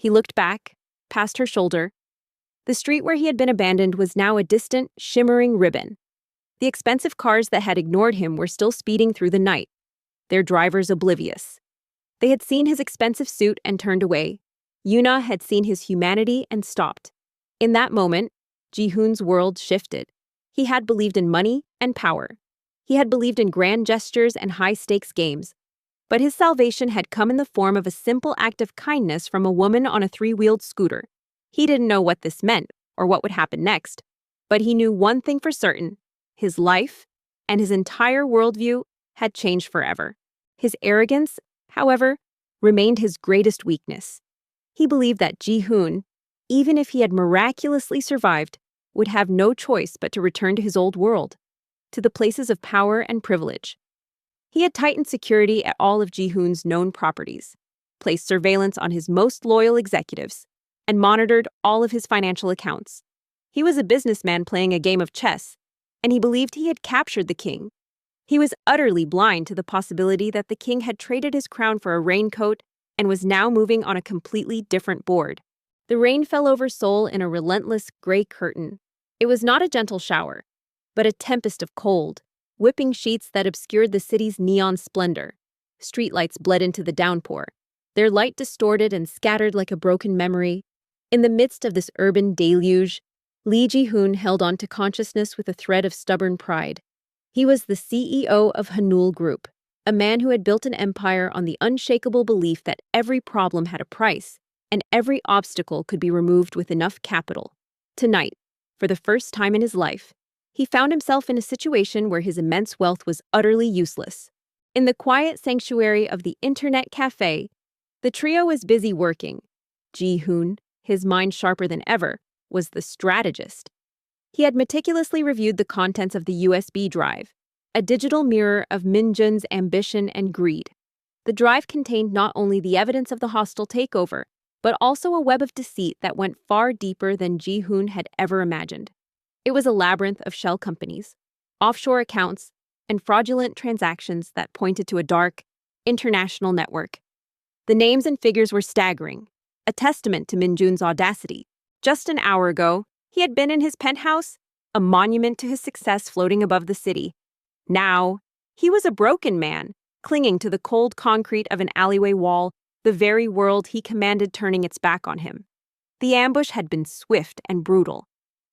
He looked back, past her shoulder. The street where he had been abandoned was now a distant, shimmering ribbon. The expensive cars that had ignored him were still speeding through the night, their drivers oblivious. They had seen his expensive suit and turned away. Yuna had seen his humanity and stopped. In that moment, Ji-hoon's world shifted. He had believed in money and power. He had believed in grand gestures and high-stakes games. But his salvation had come in the form of a simple act of kindness from a woman on a three-wheeled scooter. He didn't know what this meant or what would happen next, but he knew one thing for certain: his life and his entire worldview had changed forever. His arrogance, however, remained his greatest weakness. He believed that Ji-hoon, even if he had miraculously survived, would have no choice but to return to his old world, to the places of power and privilege. He had tightened security at all of Ji-hoon's known properties, placed surveillance on his most loyal executives, and monitored all of his financial accounts. He was a businessman playing a game of chess, and he believed he had captured the king. He was utterly blind to the possibility that the king had traded his crown for a raincoat and was now moving on a completely different board. The rain fell over Seoul in a relentless gray curtain. It was not a gentle shower, but a tempest of cold, whipping sheets that obscured the city's neon splendor. Streetlights bled into the downpour, their light distorted and scattered like a broken memory. In the midst of this urban deluge, Lee Ji-hoon held on to consciousness with a thread of stubborn pride. He was the CEO of Hanul Group, a man who had built an empire on the unshakable belief that every problem had a price and every obstacle could be removed with enough capital. Tonight, for the first time in his life, he found himself in a situation where his immense wealth was utterly useless. In the quiet sanctuary of the Internet Cafe, the trio was busy working. Ji-hoon, his mind sharper than ever, was the strategist. He had meticulously reviewed the contents of the USB drive, a digital mirror of Min-jun's ambition and greed. The drive contained not only the evidence of the hostile takeover, but also a web of deceit that went far deeper than Ji-hoon had ever imagined. It was a labyrinth of shell companies, offshore accounts, and fraudulent transactions that pointed to a dark, international network. The names and figures were staggering, a testament to Min-jun's audacity. Just an hour ago, he had been in his penthouse, a monument to his success floating above the city. Now, he was a broken man, clinging to the cold concrete of an alleyway wall, the very world he commanded turning its back on him. The ambush had been swift and brutal.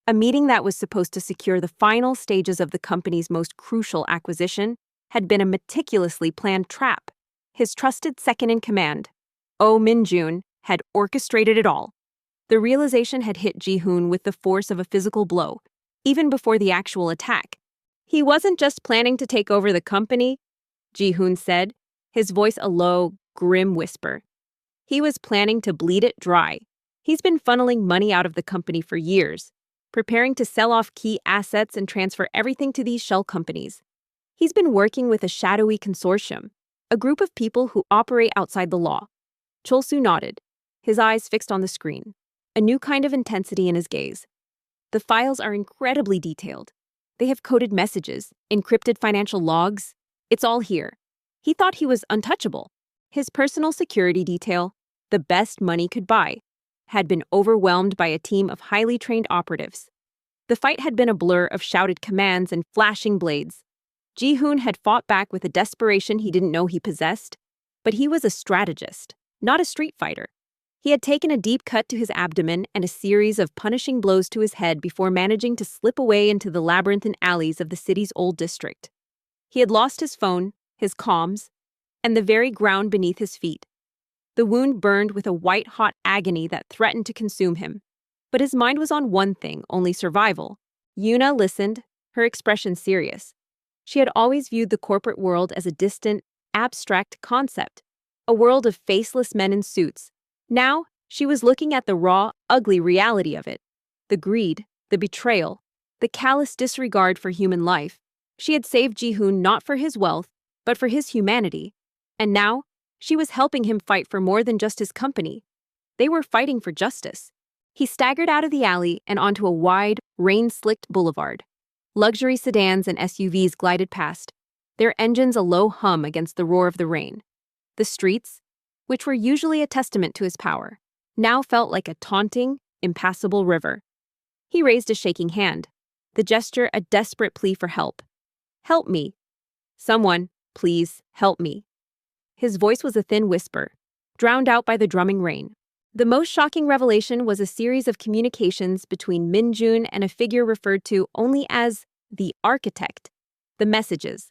A meeting that was supposed to secure the final stages of the company's most crucial acquisition had been a meticulously planned trap. His trusted second-in-command, Oh Min-jun, had orchestrated it all. The realization had hit Ji-hoon with the force of a physical blow, even before the actual attack. He wasn't just planning to take over the company, Ji-hoon said, his voice a low, grim whisper. He was planning to bleed it dry. He's been funneling money out of the company for years, preparing to sell off key assets and transfer everything to these shell companies. He's been working with a shadowy consortium, a group of people who operate outside the law. Chol-soo nodded, his eyes fixed on the screen, a new kind of intensity in his gaze. The files are incredibly detailed. They have coded messages, encrypted financial logs. It's all here. He thought he was untouchable. His personal security detail, the best money could buy, had been overwhelmed by a team of highly trained operatives. The fight had been a blur of shouted commands and flashing blades. Ji-hoon had fought back with a desperation he didn't know he possessed, but he was a strategist, not a street fighter. He had taken a deep cut to his abdomen and a series of punishing blows to his head before managing to slip away into the labyrinthine alleys of the city's old district. He had lost his phone, his comms, and the very ground beneath his feet. The wound burned with a white-hot agony that threatened to consume him. But his mind was on one thing, only survival. Yuna listened, her expression serious. She had always viewed the corporate world as a distant, abstract concept, a world of faceless men in suits. Now, she was looking at the raw, ugly reality of it. The greed, the betrayal, the callous disregard for human life. She had saved Ji-hoon not for his wealth, but for his humanity. And now, she was helping him fight for more than just his company. They were fighting for justice. He staggered out of the alley and onto a wide, rain-slicked boulevard. Luxury sedans and SUVs glided past, their engines a low hum against the roar of the rain. The streets, which were usually a testament to his power, now felt like a taunting, impassable river. He raised a shaking hand, the gesture a desperate plea for help. "Help me. Someone, please, help me." His voice was a thin whisper, drowned out by the drumming rain. The most shocking revelation was a series of communications between Min-jun and a figure referred to only as the architect. The messages,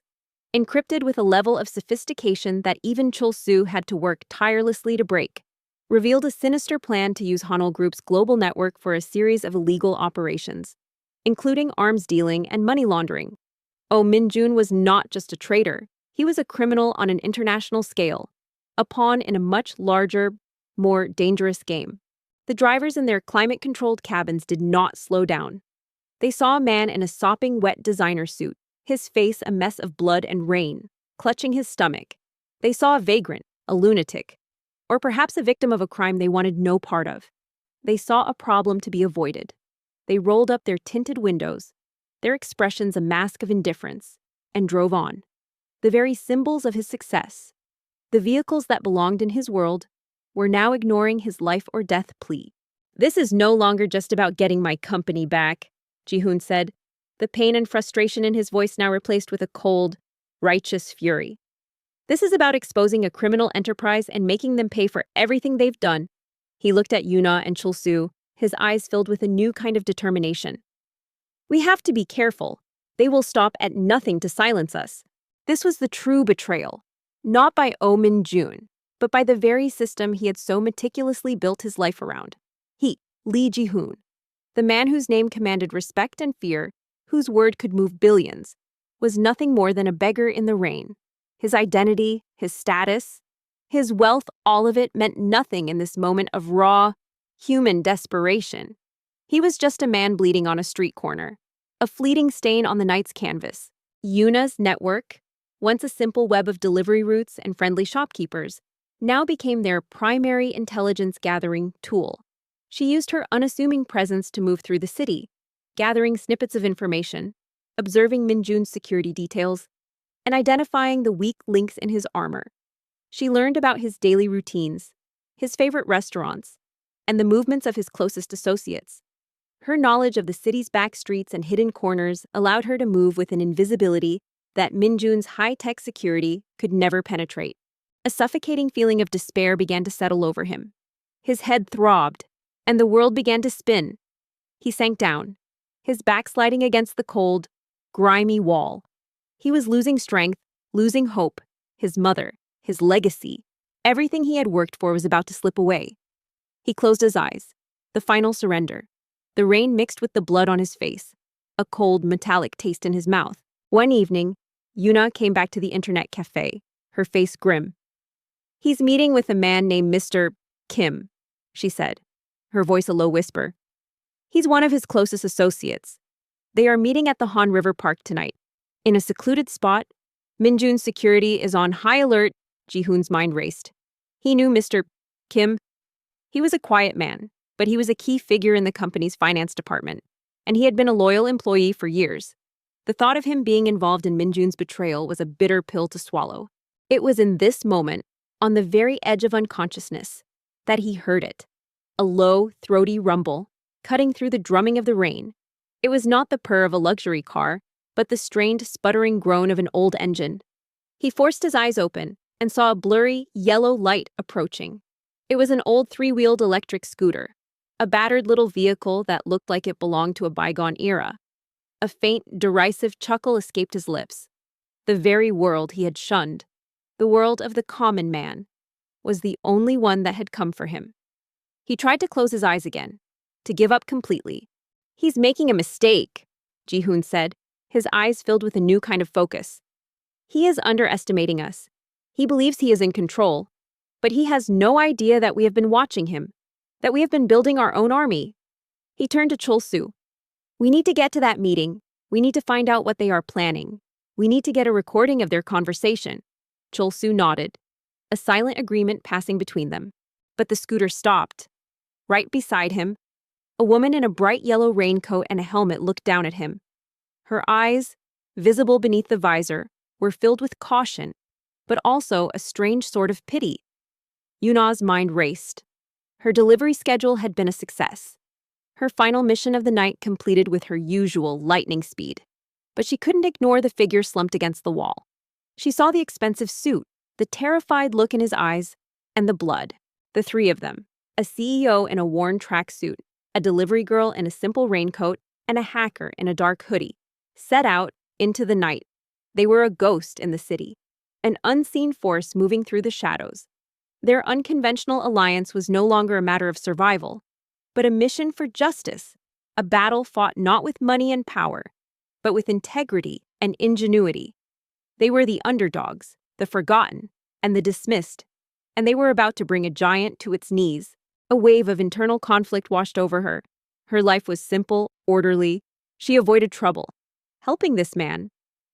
encrypted with a level of sophistication that even Chul-soo had to work tirelessly to break, revealed a sinister plan to use Hanul Group's global network for a series of illegal operations, including arms dealing and money laundering. Oh Min-jun was not just a traitor, he was a criminal on an international scale, a pawn in a much larger, more dangerous game. The drivers in their climate-controlled cabins did not slow down. They saw a man in a sopping wet designer suit, his face a mess of blood and rain, clutching his stomach. They saw a vagrant, a lunatic, or perhaps a victim of a crime they wanted no part of. They saw a problem to be avoided. They rolled up their tinted windows, their expressions a mask of indifference, and drove on. The very symbols of his success, the vehicles that belonged in his world, were now ignoring his life-or-death plea. "This is no longer just about getting my company back," Ji-hoon said, the pain and frustration in his voice now replaced with a cold, righteous fury. "This is about exposing a criminal enterprise and making them pay for everything they've done." He looked at Yuna and Chul-soo, his eyes filled with a new kind of determination. "We have to be careful. They will stop at nothing to silence us." This was the true betrayal, not by Oh Min-jun, but by the very system he had so meticulously built his life around. He, Lee Ji-hoon, the man whose name commanded respect and fear, whose word could move billions, was nothing more than a beggar in the rain. His identity, his status, his wealth, all of it meant nothing in this moment of raw, human desperation. He was just a man bleeding on a street corner, a fleeting stain on the night's canvas. Yuna's network, once a simple web of delivery routes and friendly shopkeepers, now became their primary intelligence-gathering tool. She used her unassuming presence to move through the city, gathering snippets of information, observing Min-jun's security details, and identifying the weak links in his armor. She learned about his daily routines, his favorite restaurants, and the movements of his closest associates. Her knowledge of the city's back streets and hidden corners allowed her to move with an invisibility that Min-jun's high-tech security could never penetrate. A suffocating feeling of despair began to settle over him. His head throbbed, and the world began to spin. He sank down, his back sliding against the cold, grimy wall. He was losing strength, losing hope, his mother, his legacy. Everything he had worked for was about to slip away. He closed his eyes, the final surrender. The rain mixed with the blood on his face, a cold, metallic taste in his mouth. One evening, Yuna came back to the internet cafe, her face grim. "He's meeting with a man named Mr. Kim," she said, her voice a low whisper. "He's one of his closest associates. They are meeting at the Han River Park tonight. In a secluded spot, Min-jun's security is on high alert." Ji-hoon's mind raced. He knew Mr. Kim. He was a quiet man, but he was a key figure in the company's finance department, and he had been a loyal employee for years. The thought of him being involved in Min-jun's betrayal was a bitter pill to swallow. It was in this moment, on the very edge of unconsciousness, that he heard it. A low, throaty rumble, cutting through the drumming of the rain. It was not the purr of a luxury car, but the strained, sputtering groan of an old engine. He forced his eyes open and saw a blurry, yellow light approaching. It was an old three-wheeled electric scooter, a battered little vehicle that looked like it belonged to a bygone era. A faint, derisive chuckle escaped his lips. The very world he had shunned, the world of the common man, was the only one that had come for him. He tried to close his eyes again, to give up completely. "He's making a mistake," Ji-hoon said, his eyes filled with a new kind of focus. "He is underestimating us. He believes he is in control, but he has no idea that we have been watching him, that we have been building our own army." He turned to Chul-soo. "We need to get to that meeting. We need to find out what they are planning. We need to get a recording of their conversation." Chul-soo nodded, a silent agreement passing between them. But the scooter stopped. Right beside him, a woman in a bright yellow raincoat and a helmet looked down at him. Her eyes, visible beneath the visor, were filled with caution, but also a strange sort of pity. Yuna's mind raced. Her delivery schedule had been a success. Her final mission of the night completed with her usual lightning speed. But she couldn't ignore the figure slumped against the wall. She saw the expensive suit, the terrified look in his eyes, and the blood. The three of them, a CEO in a worn tracksuit, a delivery girl in a simple raincoat, and a hacker in a dark hoodie, set out into the night. They were a ghost in the city, an unseen force moving through the shadows. Their unconventional alliance was no longer a matter of survival, but a mission for justice, a battle fought not with money and power, but with integrity and ingenuity. They were the underdogs, the forgotten, and the dismissed, and they were about to bring a giant to its knees. A wave of internal conflict washed over her. Her life was simple, orderly. She avoided trouble. Helping this man,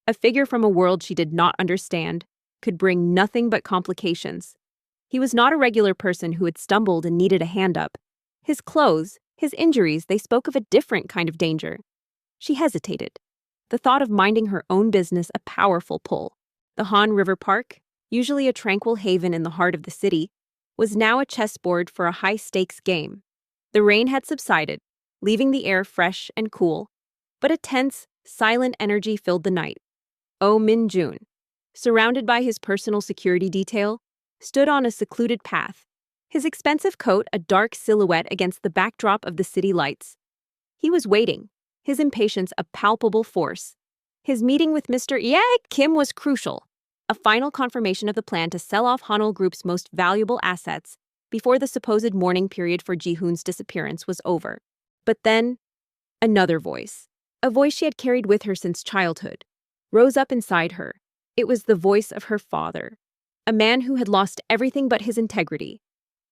a figure from a world she did not understand, could bring nothing but complications. He was not a regular person who had stumbled and needed a hand up. His clothes, his injuries, they spoke of a different kind of danger. She hesitated. The thought of minding her own business a powerful pull. The Han River Park, usually a tranquil haven in the heart of the city, was now a chessboard for a high-stakes game. The rain had subsided, leaving the air fresh and cool, but a tense, silent energy filled the night. Oh Min-jun, surrounded by his personal security detail, stood on a secluded path, his expensive coat a dark silhouette against the backdrop of the city lights. He was waiting, his impatience a palpable force. His meeting with Mr. Kim was crucial, a final confirmation of the plan to sell off Hanul Group's most valuable assets before the supposed mourning period for Ji-hoon's disappearance was over. But then, another voice, a voice she had carried with her since childhood, rose up inside her. It was the voice of her father, a man who had lost everything but his integrity.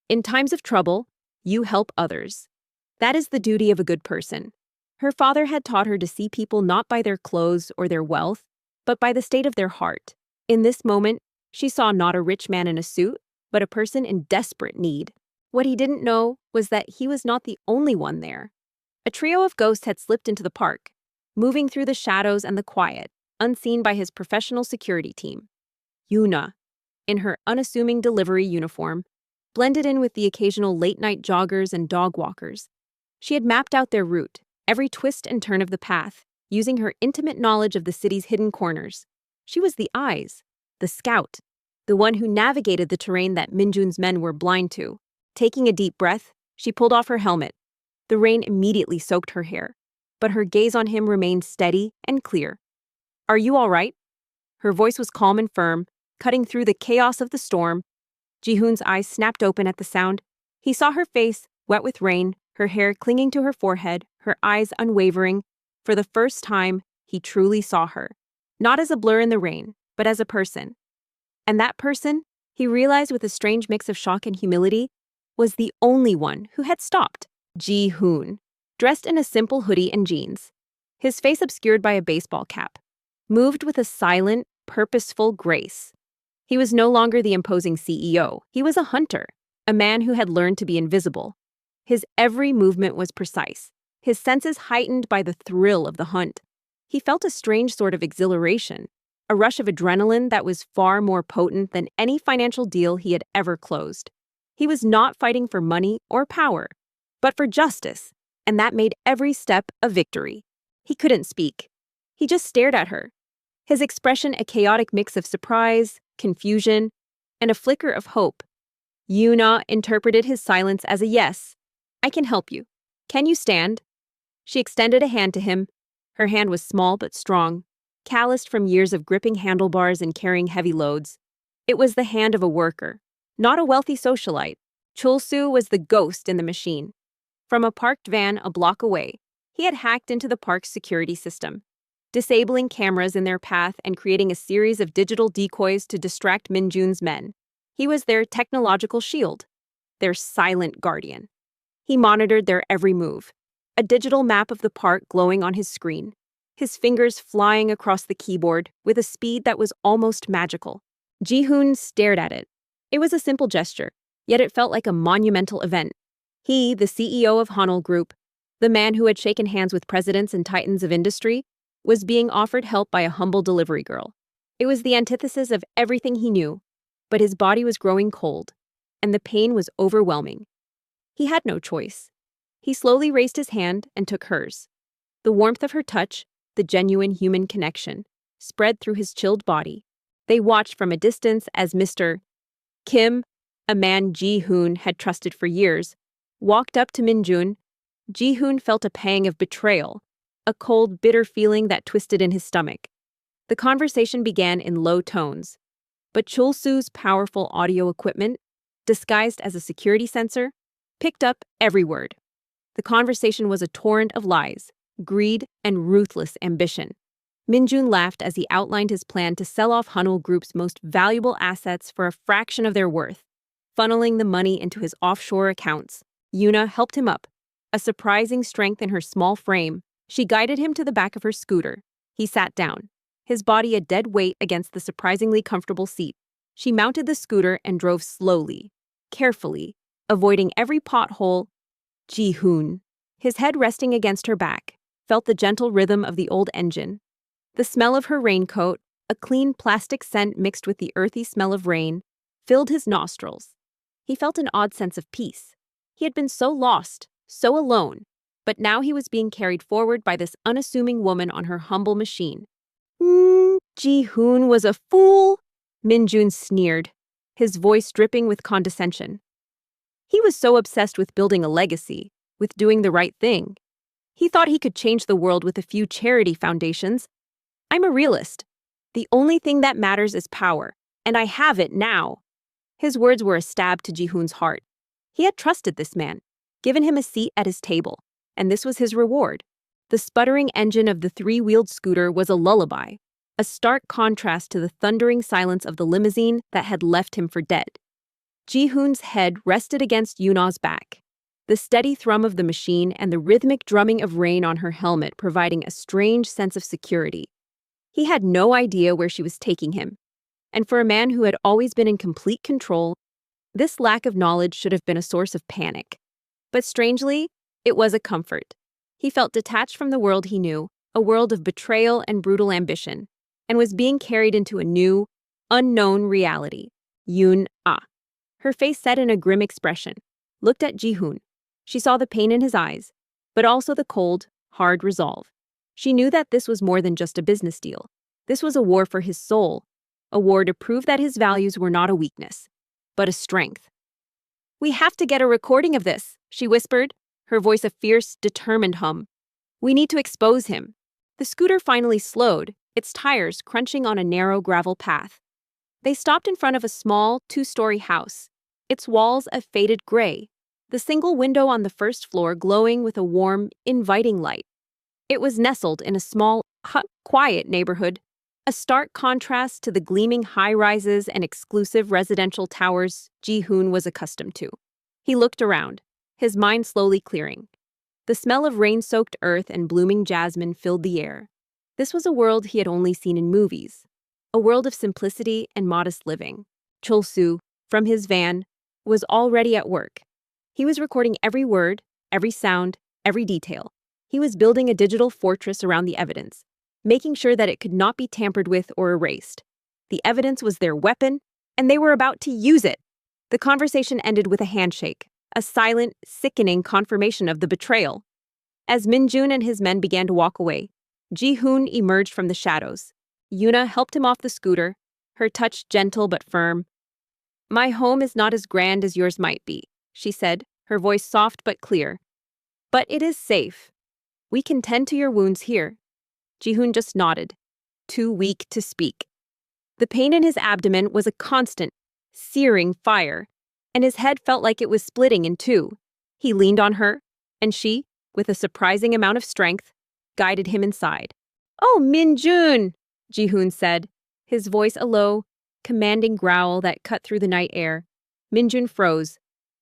In times of trouble, you help others. That is the duty of a good person. Her father had taught her to see people not by their clothes or their wealth, but by the state of their heart. In this moment, she saw not a rich man in a suit, but a person in desperate need. What he didn't know was that he was not the only one there. A trio of ghosts had slipped into the park, moving through the shadows and the quiet, unseen by his professional security team. Yuna, in her unassuming delivery uniform, blended in with the occasional late-night joggers and dog walkers. She had mapped out their route, every twist and turn of the path, using her intimate knowledge of the city's hidden corners. She was the eyes, the scout, the one who navigated the terrain that Min-jun's men were blind to. Taking a deep breath, she pulled off her helmet. The rain immediately soaked her hair, but her gaze on him remained steady and clear. "Are you all right?" Her voice was calm and firm, cutting through the chaos of the storm. Ji-hoon's eyes snapped open at the sound. He saw her face, wet with rain, her hair clinging to her forehead, her eyes unwavering. For the first time, he truly saw her. Not as a blur in the rain, but as a person. And that person, he realized with a strange mix of shock and humility, was the only one who had stopped. Ji-hoon, dressed in a simple hoodie and jeans, his face obscured by a baseball cap, moved with a silent, purposeful grace. He was no longer the imposing CEO. He was a hunter, a man who had learned to be invisible. His every movement was precise, his senses heightened by the thrill of the hunt. He felt a strange sort of exhilaration, a rush of adrenaline that was far more potent than any financial deal he had ever closed. He was not fighting for money or power, but for justice, and that made every step a victory. He couldn't speak. He just stared at her, his expression a chaotic mix of surprise, confusion, and a flicker of hope. Yuna interpreted his silence as a yes. "I can help you. Can you stand?" She extended a hand to him. Her hand was small but strong, calloused from years of gripping handlebars and carrying heavy loads. It was the hand of a worker, not a wealthy socialite. Chul-soo was the ghost in the machine. From a parked van a block away, he had hacked into the park's security system, disabling cameras in their path and creating a series of digital decoys to distract Min-jun's men. He was their technological shield, their silent guardian. He monitored their every move, a digital map of the park glowing on his screen, his fingers flying across the keyboard with a speed that was almost magical. Ji-hoon stared at it. It was a simple gesture, yet it felt like a monumental event. He, the CEO of Hanul Group, the man who had shaken hands with presidents and titans of industry, was being offered help by a humble delivery girl. It was the antithesis of everything he knew, but his body was growing cold, and the pain was overwhelming. He had no choice. He slowly raised his hand and took hers. The warmth of her touch, the genuine human connection, spread through his chilled body. They watched from a distance as Mr. Kim, a man Ji-hoon had trusted for years, walked up to Min-jun. Ji-hoon felt a pang of betrayal, a cold, bitter feeling that twisted in his stomach. The conversation began in low tones, but Chul-soo's powerful audio equipment, disguised as a security sensor, picked up every word. The conversation was a torrent of lies, greed, and ruthless ambition. Min-jun laughed as he outlined his plan to sell off Hanul Group's most valuable assets for a fraction of their worth, funneling the money into his offshore accounts. Yuna helped him up. A surprising strength in her small frame, she guided him to the back of her scooter. He sat down, his body a dead weight against the surprisingly comfortable seat. She mounted the scooter and drove slowly, carefully, avoiding every pothole. Ji-hoon, his head resting against her back, felt the gentle rhythm of the old engine. The smell of her raincoat, a clean plastic scent mixed with the earthy smell of rain, filled his nostrils. He felt an odd sense of peace. He had been so lost, so alone, but now he was being carried forward by this unassuming woman on her humble machine. Ji-hoon was a fool, Min-jun sneered, his voice dripping with condescension. He was so obsessed with building a legacy, with doing the right thing. He thought he could change the world with a few charity foundations. I'm a realist. The only thing that matters is power, and I have it now. His words were a stab to Ji-hoon's heart. He had trusted this man, given him a seat at his table, and this was his reward. The sputtering engine of the three-wheeled scooter was a lullaby, a stark contrast to the thundering silence of the limousine that had left him for dead. Ji-hoon's head rested against Yuna's back, the steady thrum of the machine and the rhythmic drumming of rain on her helmet providing a strange sense of security. He had no idea where she was taking him, and for a man who had always been in complete control, this lack of knowledge should have been a source of panic. But strangely, it was a comfort. He felt detached from the world he knew, a world of betrayal and brutal ambition, and was being carried into a new, unknown reality. Yun-ah, her face set in a grim expression, looked at Ji-hoon. She saw the pain in his eyes, but also the cold, hard resolve. She knew that this was more than just a business deal. This was a war for his soul, a war to prove that his values were not a weakness, but a strength. "We have to get a recording of this," she whispered, her voice a fierce, determined hum. "We need to expose him." The scooter finally slowed, its tires crunching on a narrow gravel path. They stopped in front of a small, two-story house, its walls a faded gray, the single window on the first floor glowing with a warm, inviting light. It was nestled in a small, quiet neighborhood, a stark contrast to the gleaming high-rises and exclusive residential towers Ji-hoon was accustomed to. He looked around, his mind slowly clearing. The smell of rain-soaked earth and blooming jasmine filled the air. This was a world he had only seen in movies, a world of simplicity and modest living. Chul-soo, from his van, was already at work. He was recording every word, every sound, every detail. He was building a digital fortress around the evidence, making sure that it could not be tampered with or erased. The evidence was their weapon, and they were about to use it. The conversation ended with a handshake, a silent, sickening confirmation of the betrayal. As Min-jun and his men began to walk away, Ji-hoon emerged from the shadows. Yuna helped him off the scooter, her touch gentle but firm. "My home is not as grand as yours might be," she said, her voice soft but clear. "But it is safe. We can tend to your wounds here." Ji-hoon just nodded, too weak to speak. The pain in his abdomen was a constant, searing fire, and his head felt like it was splitting in two. He leaned on her, and she, with a surprising amount of strength, guided him inside. "Oh, Min-jun," Ji-hoon said, his voice a low, commanding growl that cut through the night air. Min-jun froze.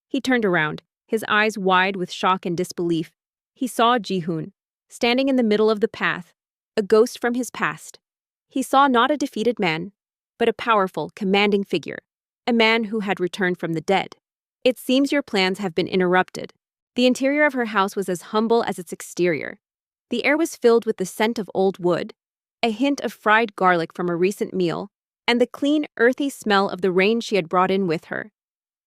He turned around, his eyes wide with shock and disbelief. He saw Ji-hoon, standing in the middle of the path, a ghost from his past. He saw not a defeated man, but a powerful, commanding figure, a man who had returned from the dead. "It seems your plans have been interrupted." The interior of her house was as humble as its exterior. The air was filled with the scent of old wood, a hint of fried garlic from a recent meal, and the clean, earthy smell of the rain she had brought in with her.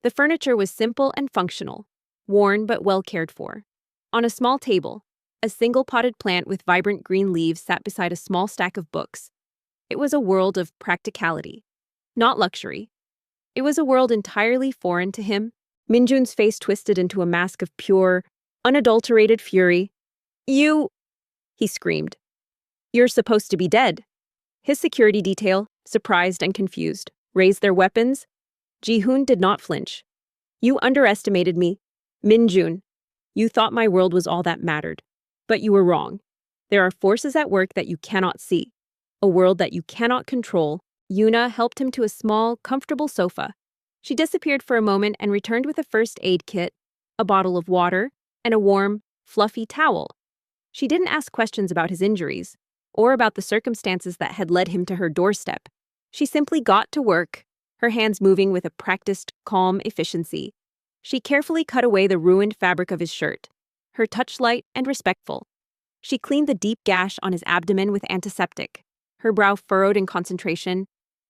The furniture was simple and functional. worn but well cared for. On a small table, a single potted plant with vibrant green leaves sat beside a small stack of books. It was a world of practicality, not luxury. It was a world entirely foreign to him. Minjun's face twisted into a mask of pure, unadulterated fury. "You," he screamed. "You're supposed to be dead." His security detail, surprised and confused, raised their weapons. Ji-hoon did not flinch. "You underestimated me, Minjun. You thought my world was all that mattered. But you were wrong. There are forces at work that you cannot see, a world that you cannot control." Yuna helped him to a small, comfortable sofa. She disappeared for a moment and returned with a first aid kit, a bottle of water, and a warm, fluffy towel. She didn't ask questions about his injuries, or about the circumstances that had led him to her doorstep. She simply got to work, her hands moving with a practiced, calm efficiency. She carefully cut away the ruined fabric of his shirt, her touch light and respectful. She cleaned the deep gash on his abdomen with antiseptic, her brow furrowed in concentration.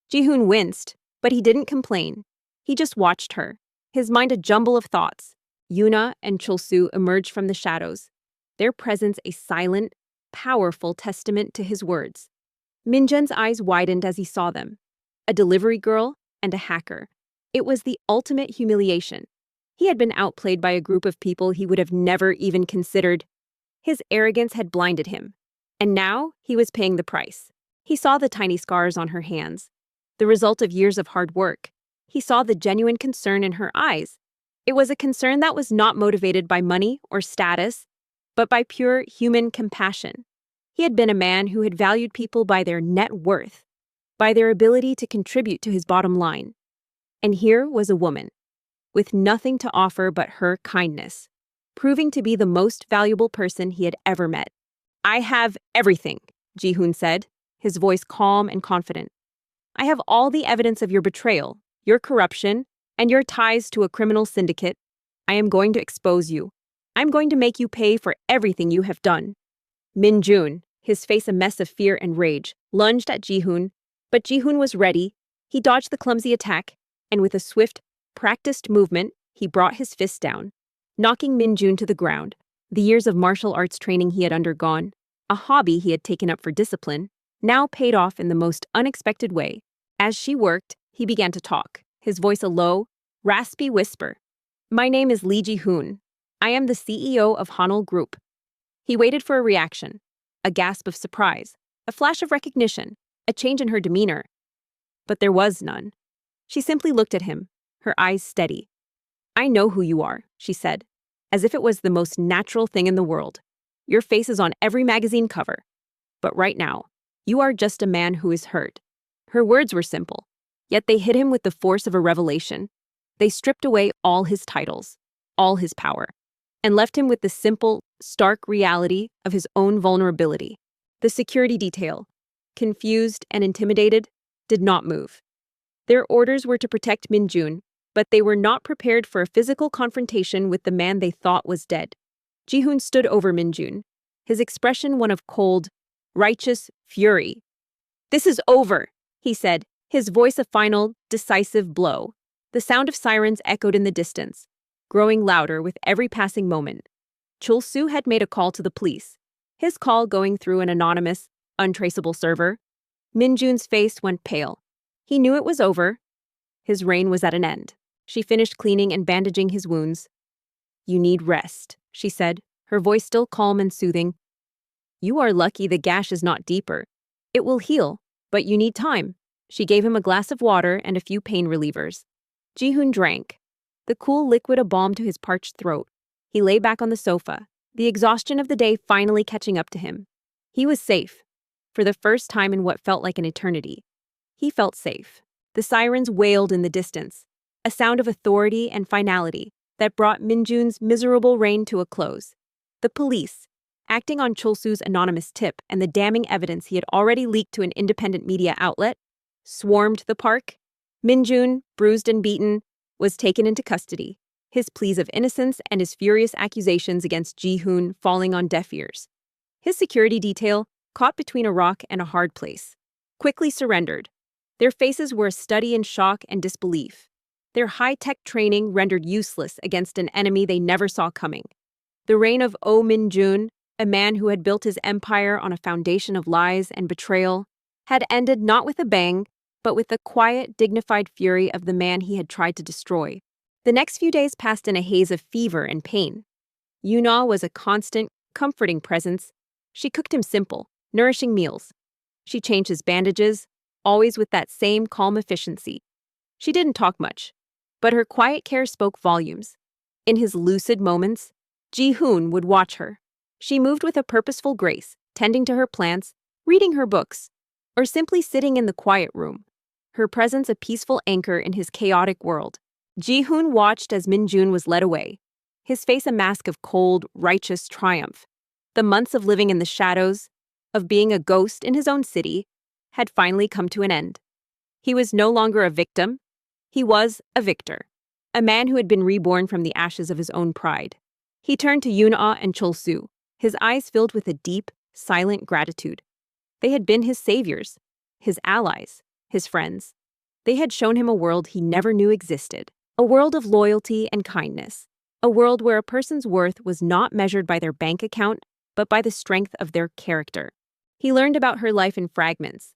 Ji-hoon winced, but he didn't complain. He just watched her, his mind a jumble of thoughts. Yuna and Chul-soo emerged from the shadows, their presence a silent, powerful testament to his words. Minjun's eyes widened as he saw them. A delivery girl and a hacker. It was the ultimate humiliation. He had been outplayed by a group of people he would have never even considered. His arrogance had blinded him, and now he was paying the price. He saw the tiny scars on her hands, the result of years of hard work. He saw the genuine concern in her eyes. It was a concern that was not motivated by money or status, but by pure human compassion. He had been a man who had valued people by their net worth, by their ability to contribute to his bottom line. And here was a woman, with nothing to offer but her kindness, proving to be the most valuable person he had ever met. "I have everything," Ji-hoon said, his voice calm and confident. "I have all the evidence of your betrayal, your corruption, and your ties to a criminal syndicate. I am going to expose you. I'm going to make you pay for everything you have done." Minjun, his face a mess of fear and rage, lunged at Ji-hoon, but Ji-hoon was ready. He dodged the clumsy attack, and with a swift, practiced movement, he brought his fist down, knocking Minjun to the ground. The years of martial arts training he had undergone, a hobby he had taken up for discipline, now paid off in the most unexpected way. As she worked, he began to talk, his voice a low, raspy whisper. "My name is Lee Ji-hoon. I am the CEO of Hanul Group." He waited for a reaction, a gasp of surprise, a flash of recognition, a change in her demeanor. But there was none. She simply looked at him, her eyes steady. "I know who you are," she said, as if it was the most natural thing in the world. "Your face is on every magazine cover. But right now, you are just a man who is hurt." Her words were simple, yet they hit him with the force of a revelation. They stripped away all his titles, all his power, and left him with the simple, stark reality of his own vulnerability. The security detail, confused and intimidated, did not move. Their orders were to protect Minjun, but they were not prepared for a physical confrontation with the man they thought was dead. Ji-hoon stood over Minjun, his expression one of cold, righteous fury. "This is over," he said, his voice a final, decisive blow. The sound of sirens echoed in the distance, growing louder with every passing moment. Chul-soo had made a call to the police, his call going through an anonymous, untraceable server. Minjun's face went pale. He knew it was over. His reign was at an end. She finished cleaning and bandaging his wounds. "You need rest," she said, her voice still calm and soothing. "You are lucky the gash is not deeper. It will heal, but you need time." She gave him a glass of water and a few pain relievers. Ji-hoon drank, the cool liquid a balm to his parched throat. He lay back on the sofa, the exhaustion of the day finally catching up to him. He was safe, for the first time in what felt like an eternity. He felt safe. The sirens wailed in the distance, a sound of authority and finality that brought Minjun's miserable reign to a close. The police, acting on Chul-soo's anonymous tip and the damning evidence he had already leaked to an independent media outlet, swarmed the park. Minjun, bruised and beaten, was taken into custody, his pleas of innocence and his furious accusations against Ji-hoon falling on deaf ears. His security detail, caught between a rock and a hard place, quickly surrendered. Their faces were a study in shock and disbelief. their high-tech training rendered useless against an enemy they never saw coming. The reign of Oh Min-jun, a man who had built his empire on a foundation of lies and betrayal, had ended not with a bang, but with the quiet, dignified fury of the man he had tried to destroy. The next few days passed in a haze of fever and pain. Yuna was a constant, comforting presence. She cooked him simple, nourishing meals. She changed his bandages, always with that same calm efficiency. She didn't talk much, but her quiet care spoke volumes. In his lucid moments, Ji-hoon would watch her. She moved with a purposeful grace, tending to her plants, reading her books, or simply sitting in the quiet room, her presence a peaceful anchor in his chaotic world. Ji-hoon watched as Min-jun was led away, his face a mask of cold, righteous triumph. The months of living in the shadows, of being a ghost in his own city, had finally come to an end. He was no longer a victim. He was a victor, a man who had been reborn from the ashes of his own pride. He turned to Yuna and Chol-soo, his eyes filled with a deep, silent gratitude. They had been his saviors, his allies, his friends. They had shown him a world he never knew existed, a world of loyalty and kindness, a world where a person's worth was not measured by their bank account, but by the strength of their character. He learned about her life in fragments.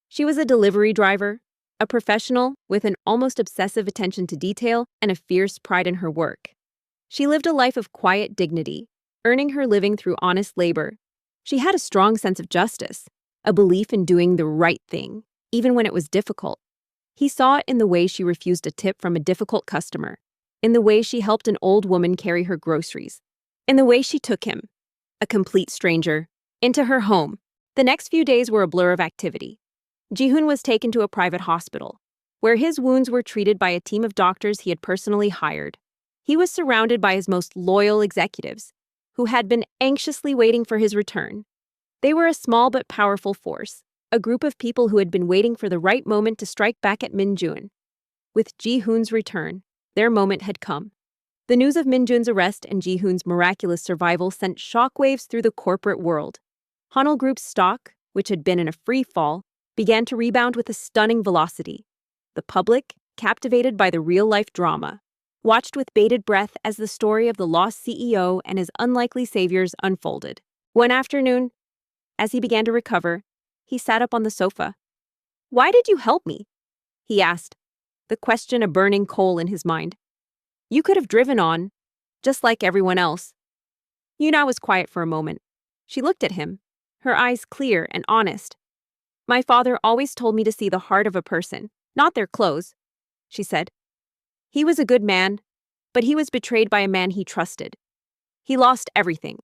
She was a delivery driver, a professional with an almost obsessive attention to detail and a fierce pride in her work. She lived a life of quiet dignity, earning her living through honest labor. She had a strong sense of justice, a belief in doing the right thing, even when it was difficult. He saw it in the way she refused a tip from a difficult customer, in the way she helped an old woman carry her groceries, in the way she took him, a complete stranger, into her home. The next few days were a blur of activity. Ji-hoon was taken to a private hospital, where his wounds were treated by a team of doctors he had personally hired. He was surrounded by his most loyal executives, who had been anxiously waiting for his return. They were a small but powerful force, a group of people who had been waiting for the right moment to strike back at Min-jun. With Ji-hoon's return, their moment had come. The news of Min-jun's arrest and Ji-hoon's miraculous survival sent shockwaves through the corporate world. Hanul Group's stock, which had been in a free fall, began to rebound with a stunning velocity. The public, captivated by the real-life drama, watched with bated breath as the story of the lost CEO and his unlikely saviors unfolded. One afternoon, as he began to recover, he sat up on the sofa. "Why did you help me?" he asked, the question a burning coal in his mind. "You could have driven on, just like everyone else." Yuna was quiet for a moment. She looked at him, her eyes clear and honest. "My father always told me to see the heart of a person, not their clothes," she said. "He was a good man, but he was betrayed by a man he trusted. He lost everything,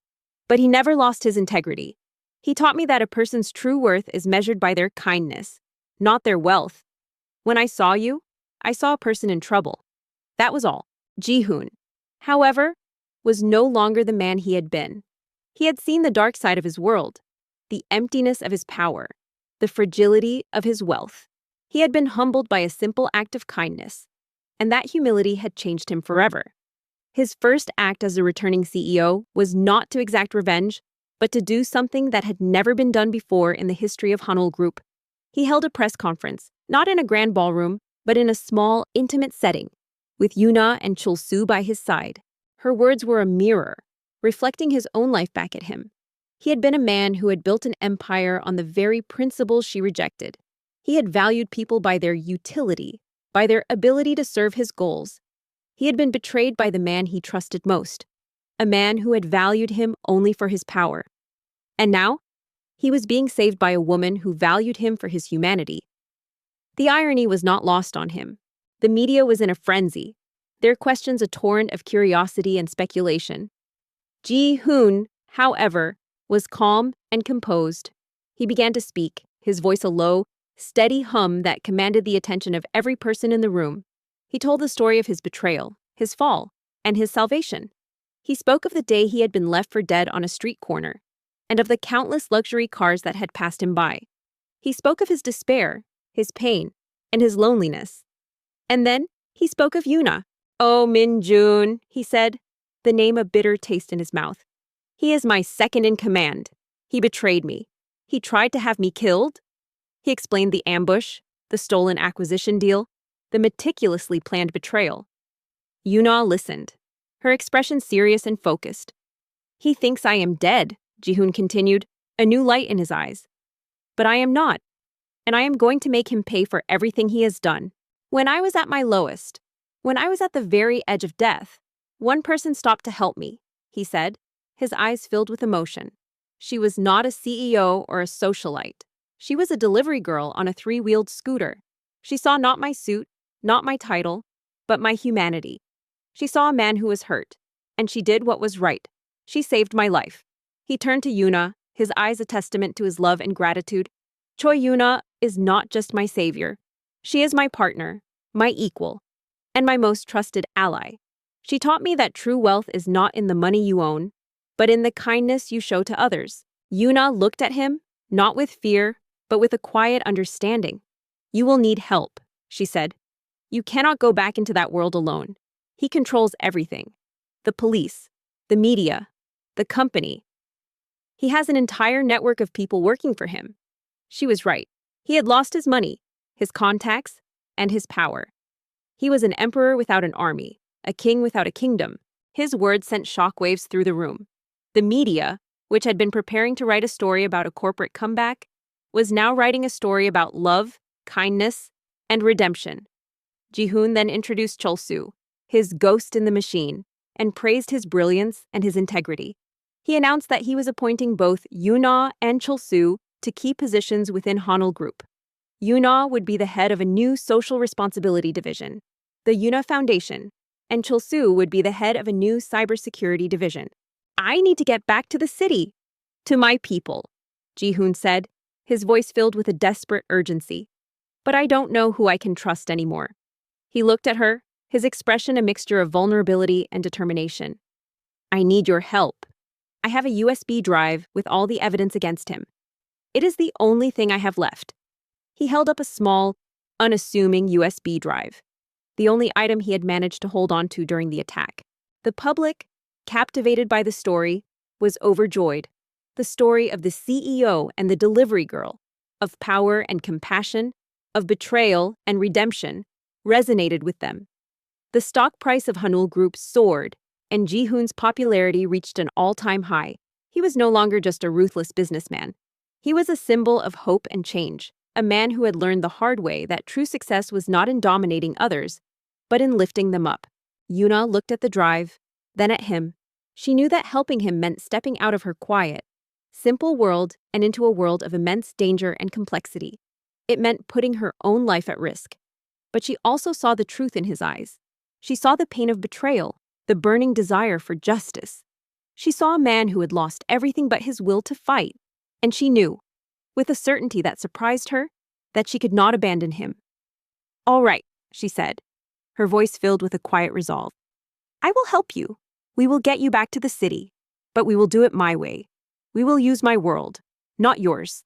but he never lost his integrity. He taught me that a person's true worth is measured by their kindness, not their wealth. When I saw you, I saw a person in trouble. That was all." Ji-hoon, however, was no longer the man he had been. He had seen the dark side of his world, the emptiness of his power, the fragility of his wealth. He had been humbled by a simple act of kindness, and that humility had changed him forever. His first act as a returning CEO was not to exact revenge, but to do something that had never been done before in the history of Hanul Group. He held a press conference, not in a grand ballroom, but in a small, intimate setting, with Yuna and Chol-soo by his side. Her words were a mirror, reflecting his own life back at him. He had been a man who had built an empire on the very principles she rejected. He had valued people by their utility, by their ability to serve his goals. He had been betrayed by the man he trusted most, a man who had valued him only for his power. And now, he was being saved by a woman who valued him for his humanity. The irony was not lost on him. The media was in a frenzy, their questions a torrent of curiosity and speculation. Ji-hoon, however, was calm and composed. He began to speak, his voice a low, steady hum that commanded the attention of every person in the room. He told the story of his betrayal, his fall, and his salvation. He spoke of the day he had been left for dead on a street corner, and of the countless luxury cars that had passed him by. He spoke of his despair, his pain, and his loneliness. And then he spoke of Yuna. "Oh, Min-jun," he said, the name a bitter taste in his mouth. "He is my second in command. He betrayed me. He tried to have me killed." He explained the ambush, the stolen acquisition deal. the meticulously planned betrayal. Yuna listened, her expression serious and focused. "He thinks I am dead," Jihoon continued, a new light in his eyes. "But I am not, and I am going to make him pay for everything he has done. When I was at my lowest, when I was at the very edge of death, one person stopped to help me," he said, his eyes filled with emotion. She was not a CEO or a socialite. She was a delivery girl on a three-wheeled scooter. She saw not my suit, not my title, but my humanity. She saw a man who was hurt, and she did what was right. She saved my life. He turned to Yuna, his eyes a testament to his love and gratitude. Choi Yuna is not just my savior. She is my partner, my equal, and my most trusted ally. She taught me that true wealth is not in the money you own, but in the kindness you show to others. Yuna looked at him, not with fear, but with a quiet understanding. "You will need help," she said. "You cannot go back into that world alone. He controls everything. The police, the media, the company. He has an entire network of people working for him." She was right. He had lost his money, his contacts, and his power. He was an emperor without an army, a king without a kingdom. His words sent shockwaves through the room. The media, which had been preparing to write a story about a corporate comeback, was now writing a story about love, kindness, and redemption. Jihoon then introduced Chol-soo, his ghost in the machine, and praised his brilliance and his integrity. He announced that he was appointing both Yuna and Chol-soo to key positions within Hanul Group. Yuna would be the head of a new social responsibility division, the Yuna Foundation, and Chol-soo would be the head of a new cybersecurity division. "I need to get back to the city, to my people," Jihoon said, his voice filled with a desperate urgency. "But I don't know who I can trust anymore." He looked at her, his expression a mixture of vulnerability and determination. "I need your help. I have a USB drive with all the evidence against him. It is the only thing I have left." He held up a small, unassuming USB drive, the only item he had managed to hold on to during the attack. The public, captivated by the story, was overjoyed. The story of the CEO and the delivery girl, of power and compassion, of betrayal and redemption, resonated with them. The stock price of Hanul Group soared, and Jihoon's popularity reached an all-time high. He was no longer just a ruthless businessman. He was a symbol of hope and change, a man who had learned the hard way that true success was not in dominating others, but in lifting them up. Yuna looked at the drive, then at him. She knew that helping him meant stepping out of her quiet, simple world and into a world of immense danger and complexity. It meant putting her own life at risk. But she also saw the truth in his eyes. She saw the pain of betrayal, the burning desire for justice. She saw a man who had lost everything but his will to fight, and she knew, with a certainty that surprised her, that she could not abandon him. "All right," she said, her voice filled with a quiet resolve. "I will help you. We will get you back to the city, but we will do it my way. We will use my world, not yours."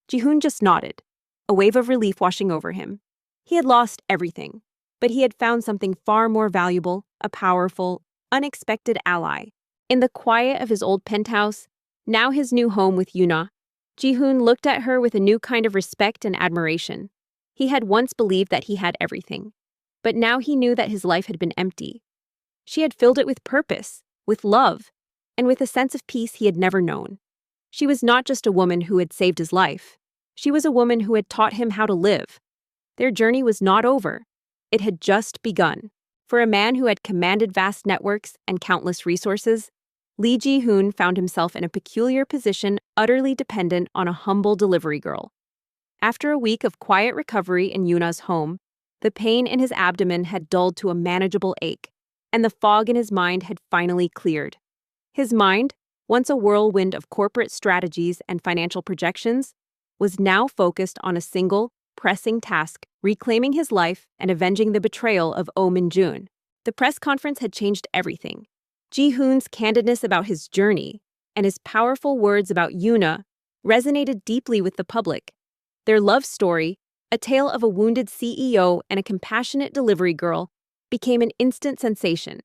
Jihoon just nodded, a wave of relief washing over him. He had lost everything, but he had found something far more valuable, a powerful, unexpected ally. In the quiet of his old penthouse, now his new home with Yuna, Jihoon looked at her with a new kind of respect and admiration. He had once believed that he had everything, but now he knew that his life had been empty. She had filled it with purpose, with love, and with a sense of peace he had never known. She was not just a woman who had saved his life. She was a woman who had taught him how to live. Their journey was not over. It had just begun. For a man who had commanded vast networks and countless resources, Lee Ji-hoon found himself in a peculiar position, utterly dependent on a humble delivery girl. After a week of quiet recovery in Yuna's home, the pain in his abdomen had dulled to a manageable ache, and the fog in his mind had finally cleared. His mind, once a whirlwind of corporate strategies and financial projections, was now focused on a single, pressing task: reclaiming his life and avenging the betrayal of Oh Min-jun. The press conference had changed everything. Ji-hoon's candidness about his journey and his powerful words about Yuna resonated deeply with the public. Their love story, a tale of a wounded CEO and a compassionate delivery girl, became an instant sensation.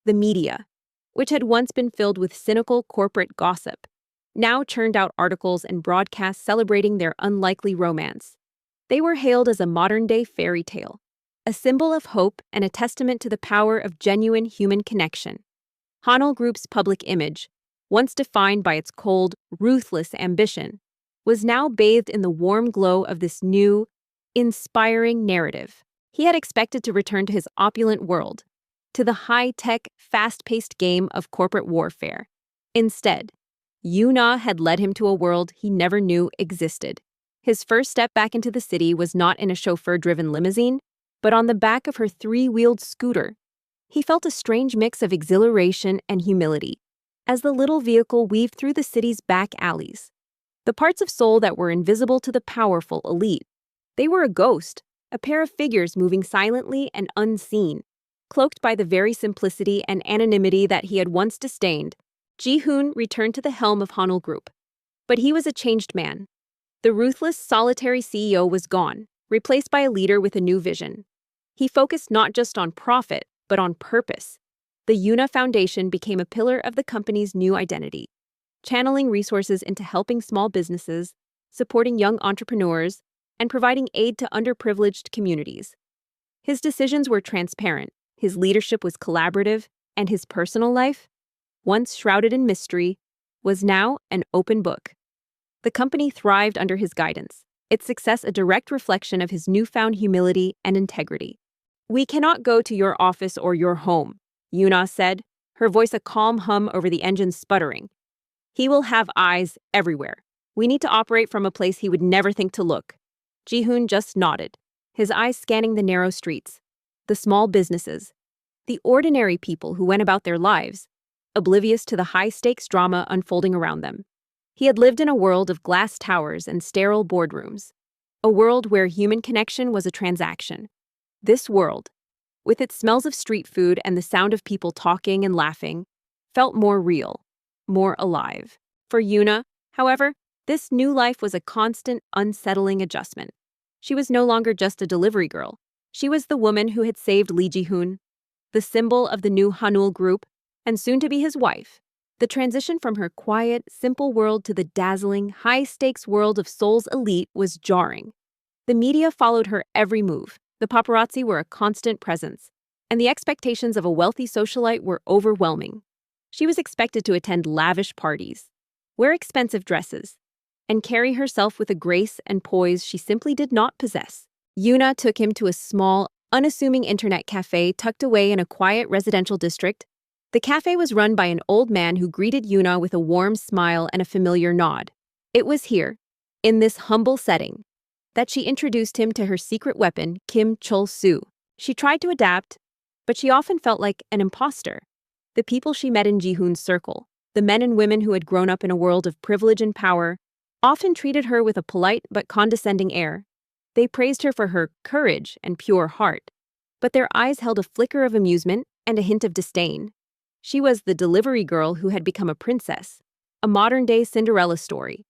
The media, which had once been filled with cynical corporate gossip, now churned out articles and broadcasts celebrating their unlikely romance. They were hailed as a modern-day fairy tale. a symbol of hope and a testament to the power of genuine human connection. Hanul Group's public image, once defined by its cold, ruthless ambition, was now bathed in the warm glow of this new, inspiring narrative. He had expected to return to his opulent world, to the high-tech, fast-paced game of corporate warfare. Instead, Yuna had led him to a world he never knew existed. His first step back into the city was not in a chauffeur-driven limousine, but on the back of her three-wheeled scooter. He felt a strange mix of exhilaration and humility as the little vehicle weaved through the city's back alleys. The parts of Seoul that were invisible to the powerful elite. They were a ghost, a pair of figures moving silently and unseen. Cloaked by the very simplicity and anonymity that he had once disdained, Ji-hoon returned to the helm of Hanul Group. But he was a changed man. The ruthless, solitary CEO was gone, replaced by a leader with a new vision. He focused not just on profit, but on purpose. The Yuna Foundation became a pillar of the company's new identity, channeling resources into helping small businesses, supporting young entrepreneurs, and providing aid to underprivileged communities. His decisions were transparent, his leadership was collaborative, and his personal life, once shrouded in mystery, was now an open book. The company thrived under his guidance, its success a direct reflection of his newfound humility and integrity. "We cannot go to your office or your home," Yuna said, her voice a calm hum over the engine's sputtering. "He will have eyes everywhere. We need to operate from a place he would never think to look." Ji-hoon just nodded, his eyes scanning the narrow streets, the small businesses, the ordinary people who went about their lives, oblivious to the high-stakes drama unfolding around them. He had lived in a world of glass towers and sterile boardrooms, a world where human connection was a transaction. This world, with its smells of street food and the sound of people talking and laughing, felt more real, more alive. For Yuna, however, this new life was a constant, unsettling adjustment. She was no longer just a delivery girl. She was the woman who had saved Lee Ji-hoon, the symbol of the new Hanul Group, and soon to be his wife. The transition from her quiet, simple world to the dazzling, high-stakes world of Seoul's elite was jarring. The media followed her every move. The paparazzi were a constant presence, and the expectations of a wealthy socialite were overwhelming. She was expected to attend lavish parties, wear expensive dresses, and carry herself with a grace and poise she simply did not possess. Yuna took him to a small, unassuming internet cafe tucked away in a quiet residential district. The cafe was run by an old man who greeted Yuna with a warm smile and a familiar nod. It was here, in this humble setting, that she introduced him to her secret weapon, Kim Chol-soo. She tried to adapt, but she often felt like an imposter. The people she met in Ji-hoon's circle, the men and women who had grown up in a world of privilege and power, often treated her with a polite but condescending air. They praised her for her courage and pure heart, but their eyes held a flicker of amusement and a hint of disdain. She was the delivery girl who had become a princess, a modern-day Cinderella story.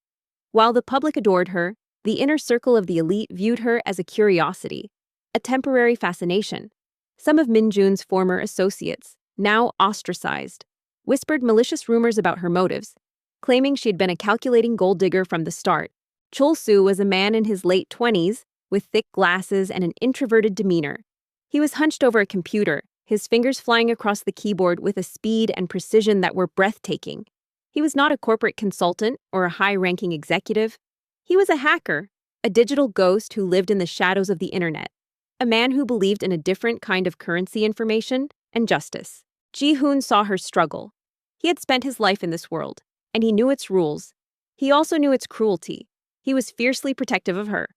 While the public adored her, the inner circle of the elite viewed her as a curiosity, a temporary fascination. Some of Min Jun's former associates, now ostracized, whispered malicious rumors about her motives, claiming she'd been a calculating gold digger from the start. Chol-soo was a man in his late 20s, with thick glasses and an introverted demeanor. He was hunched over a computer, his fingers flying across the keyboard with a speed and precision that were breathtaking. He was not a corporate consultant or a high-ranking executive. He was a hacker, a digital ghost who lived in the shadows of the internet, a man who believed in a different kind of currency information and justice. Ji-hoon saw her struggle. He had spent his life in this world, and he knew its rules. He also knew its cruelty. He was fiercely protective of her,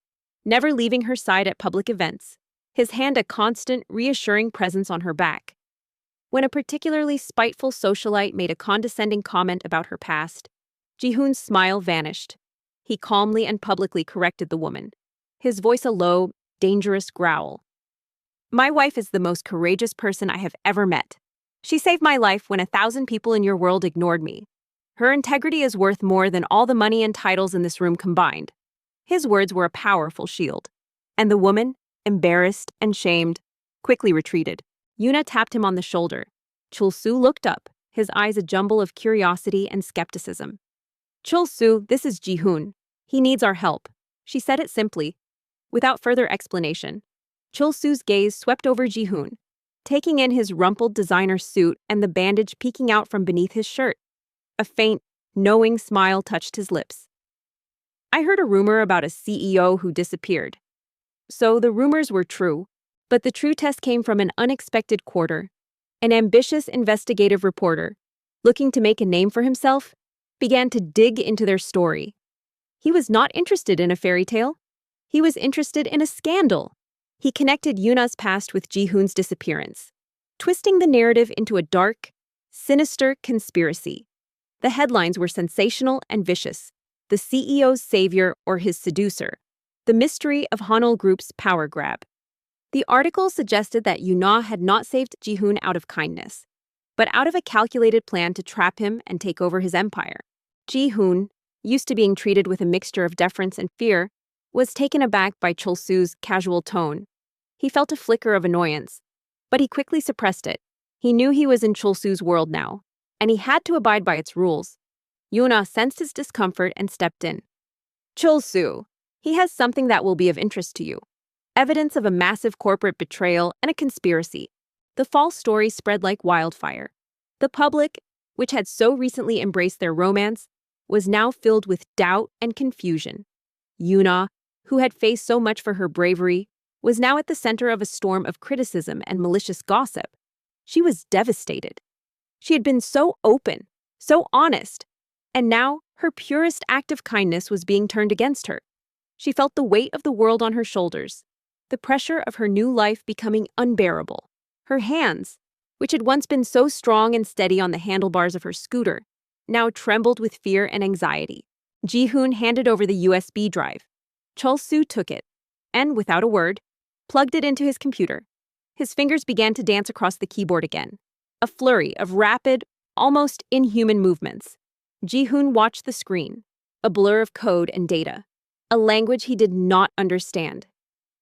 never leaving her side at public events, his hand a constant, reassuring presence on her back. When a particularly spiteful socialite made a condescending comment about her past, Ji-hoon's smile vanished. He calmly and publicly corrected the woman, his voice a low, dangerous growl. "My wife is the most courageous person I have ever met. She saved my life when 1,000 people in your world ignored me. Her integrity is worth more than all the money and titles in this room combined." His words were a powerful shield, and the woman, embarrassed and shamed, quickly retreated. Yuna tapped him on the shoulder. Chol-soo looked up, his eyes a jumble of curiosity and skepticism. "Chol-soo, this is Ji-hoon. He needs our help." She said it simply, without further explanation. Chul-Soo's gaze swept over Ji-hoon, taking in his rumpled designer suit and the bandage peeking out from beneath his shirt. A faint, knowing smile touched his lips. I heard a rumor about a CEO who disappeared. So the rumors were true, but the true test came from an unexpected quarter. An ambitious investigative reporter, looking to make a name for himself, began to dig into their story. He was not interested in a fairy tale. He was interested in a scandal. He connected Yuna's past with Ji-hoon's disappearance, twisting the narrative into a dark, sinister conspiracy. The headlines were sensational and vicious. The CEO's savior or his seducer. The mystery of Hanul Group's power grab. The article suggested that Yuna had not saved Ji-hoon out of kindness, but out of a calculated plan to trap him and take over his empire. Ji-hoon, used to being treated with a mixture of deference and fear, was taken aback by Chul-Soo's casual tone. He felt a flicker of annoyance, but he quickly suppressed it. He knew he was in Chul-Soo's world now, and he had to abide by its rules. Yuna sensed his discomfort and stepped in. Chul-Soo, he has something that will be of interest to you. Evidence of a massive corporate betrayal and a conspiracy. The false story spread like wildfire. The public, which had so recently embraced their romance, was now filled with doubt and confusion. Yuna, who had faced so much for her bravery, was now at the center of a storm of criticism and malicious gossip. She was devastated. She had been so open, so honest, and now her purest act of kindness was being turned against her. She felt the weight of the world on her shoulders, the pressure of her new life becoming unbearable. Her hands, which had once been so strong and steady on the handlebars of her scooter, now trembled with fear and anxiety. Ji-hoon handed over the USB drive. Chul-Soo took it, and without a word, plugged it into his computer. His fingers began to dance across the keyboard again. A flurry of rapid, almost inhuman movements. Ji-hoon watched the screen, a blur of code and data, a language he did not understand.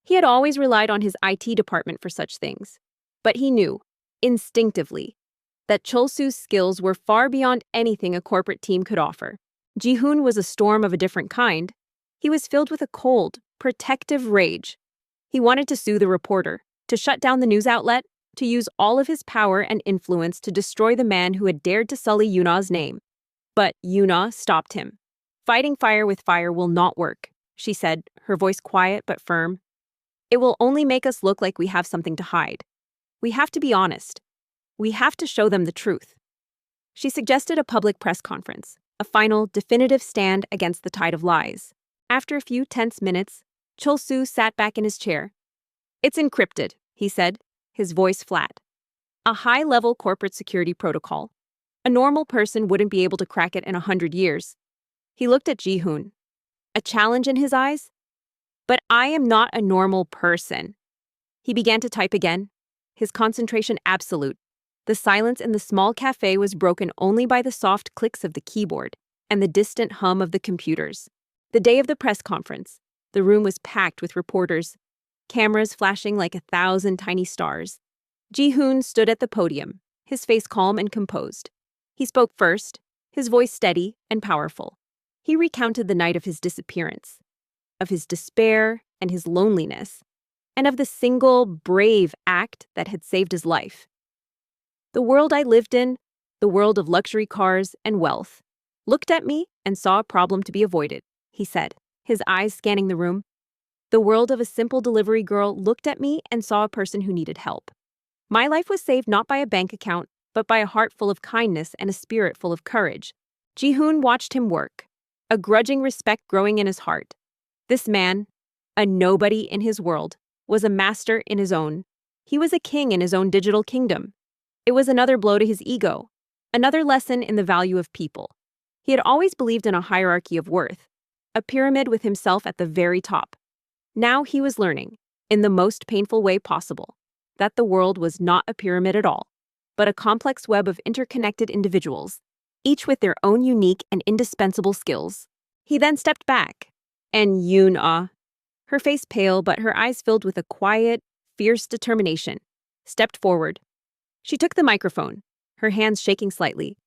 He had always relied on his IT department for such things, but he knew, instinctively, that Chul-Soo's skills were far beyond anything a corporate team could offer. Ji-hoon was a storm of a different kind. He was filled with a cold, protective rage. He wanted to sue the reporter, to shut down the news outlet, to use all of his power and influence to destroy the man who had dared to sully Yuna's name. But Yuna stopped him. Fighting fire with fire will not work, she said, her voice quiet but firm. It will only make us look like we have something to hide. We have to be honest. We have to show them the truth. She suggested a public press conference, a final, definitive stand against the tide of lies. After a few tense minutes, Chul-Soo sat back in his chair. It's encrypted, he said, his voice flat. A high-level corporate security protocol. A normal person wouldn't be able to crack it in 100 years. He looked at Ji-hoon. A challenge in his eyes? But I am not a normal person. He began to type again, his concentration absolute. The silence in the small cafe was broken only by the soft clicks of the keyboard and the distant hum of the computers. The day of the press conference, the room was packed with reporters, cameras flashing like 1,000 tiny stars. Ji-hoon stood at the podium, his face calm and composed. He spoke first, his voice steady and powerful. He recounted the night of his disappearance, of his despair and his loneliness, and of the single, brave act that had saved his life. The world I lived in, the world of luxury cars and wealth, looked at me and saw a problem to be avoided, he said, his eyes scanning the room. The world of a simple delivery girl looked at me and saw a person who needed help. My life was saved not by a bank account, but by a heart full of kindness and a spirit full of courage. Ji-hoon watched him work, a grudging respect growing in his heart. This man, a nobody in his world, was a master in his own. He was a king in his own digital kingdom. It was another blow to his ego, another lesson in the value of people. He had always believed in a hierarchy of worth, a pyramid with himself at the very top. Now he was learning, in the most painful way possible, that the world was not a pyramid at all, but a complex web of interconnected individuals, each with their own unique and indispensable skills. He then stepped back, and Yuna, her face pale but her eyes filled with a quiet, fierce determination, stepped forward. She took the microphone, her hands shaking slightly.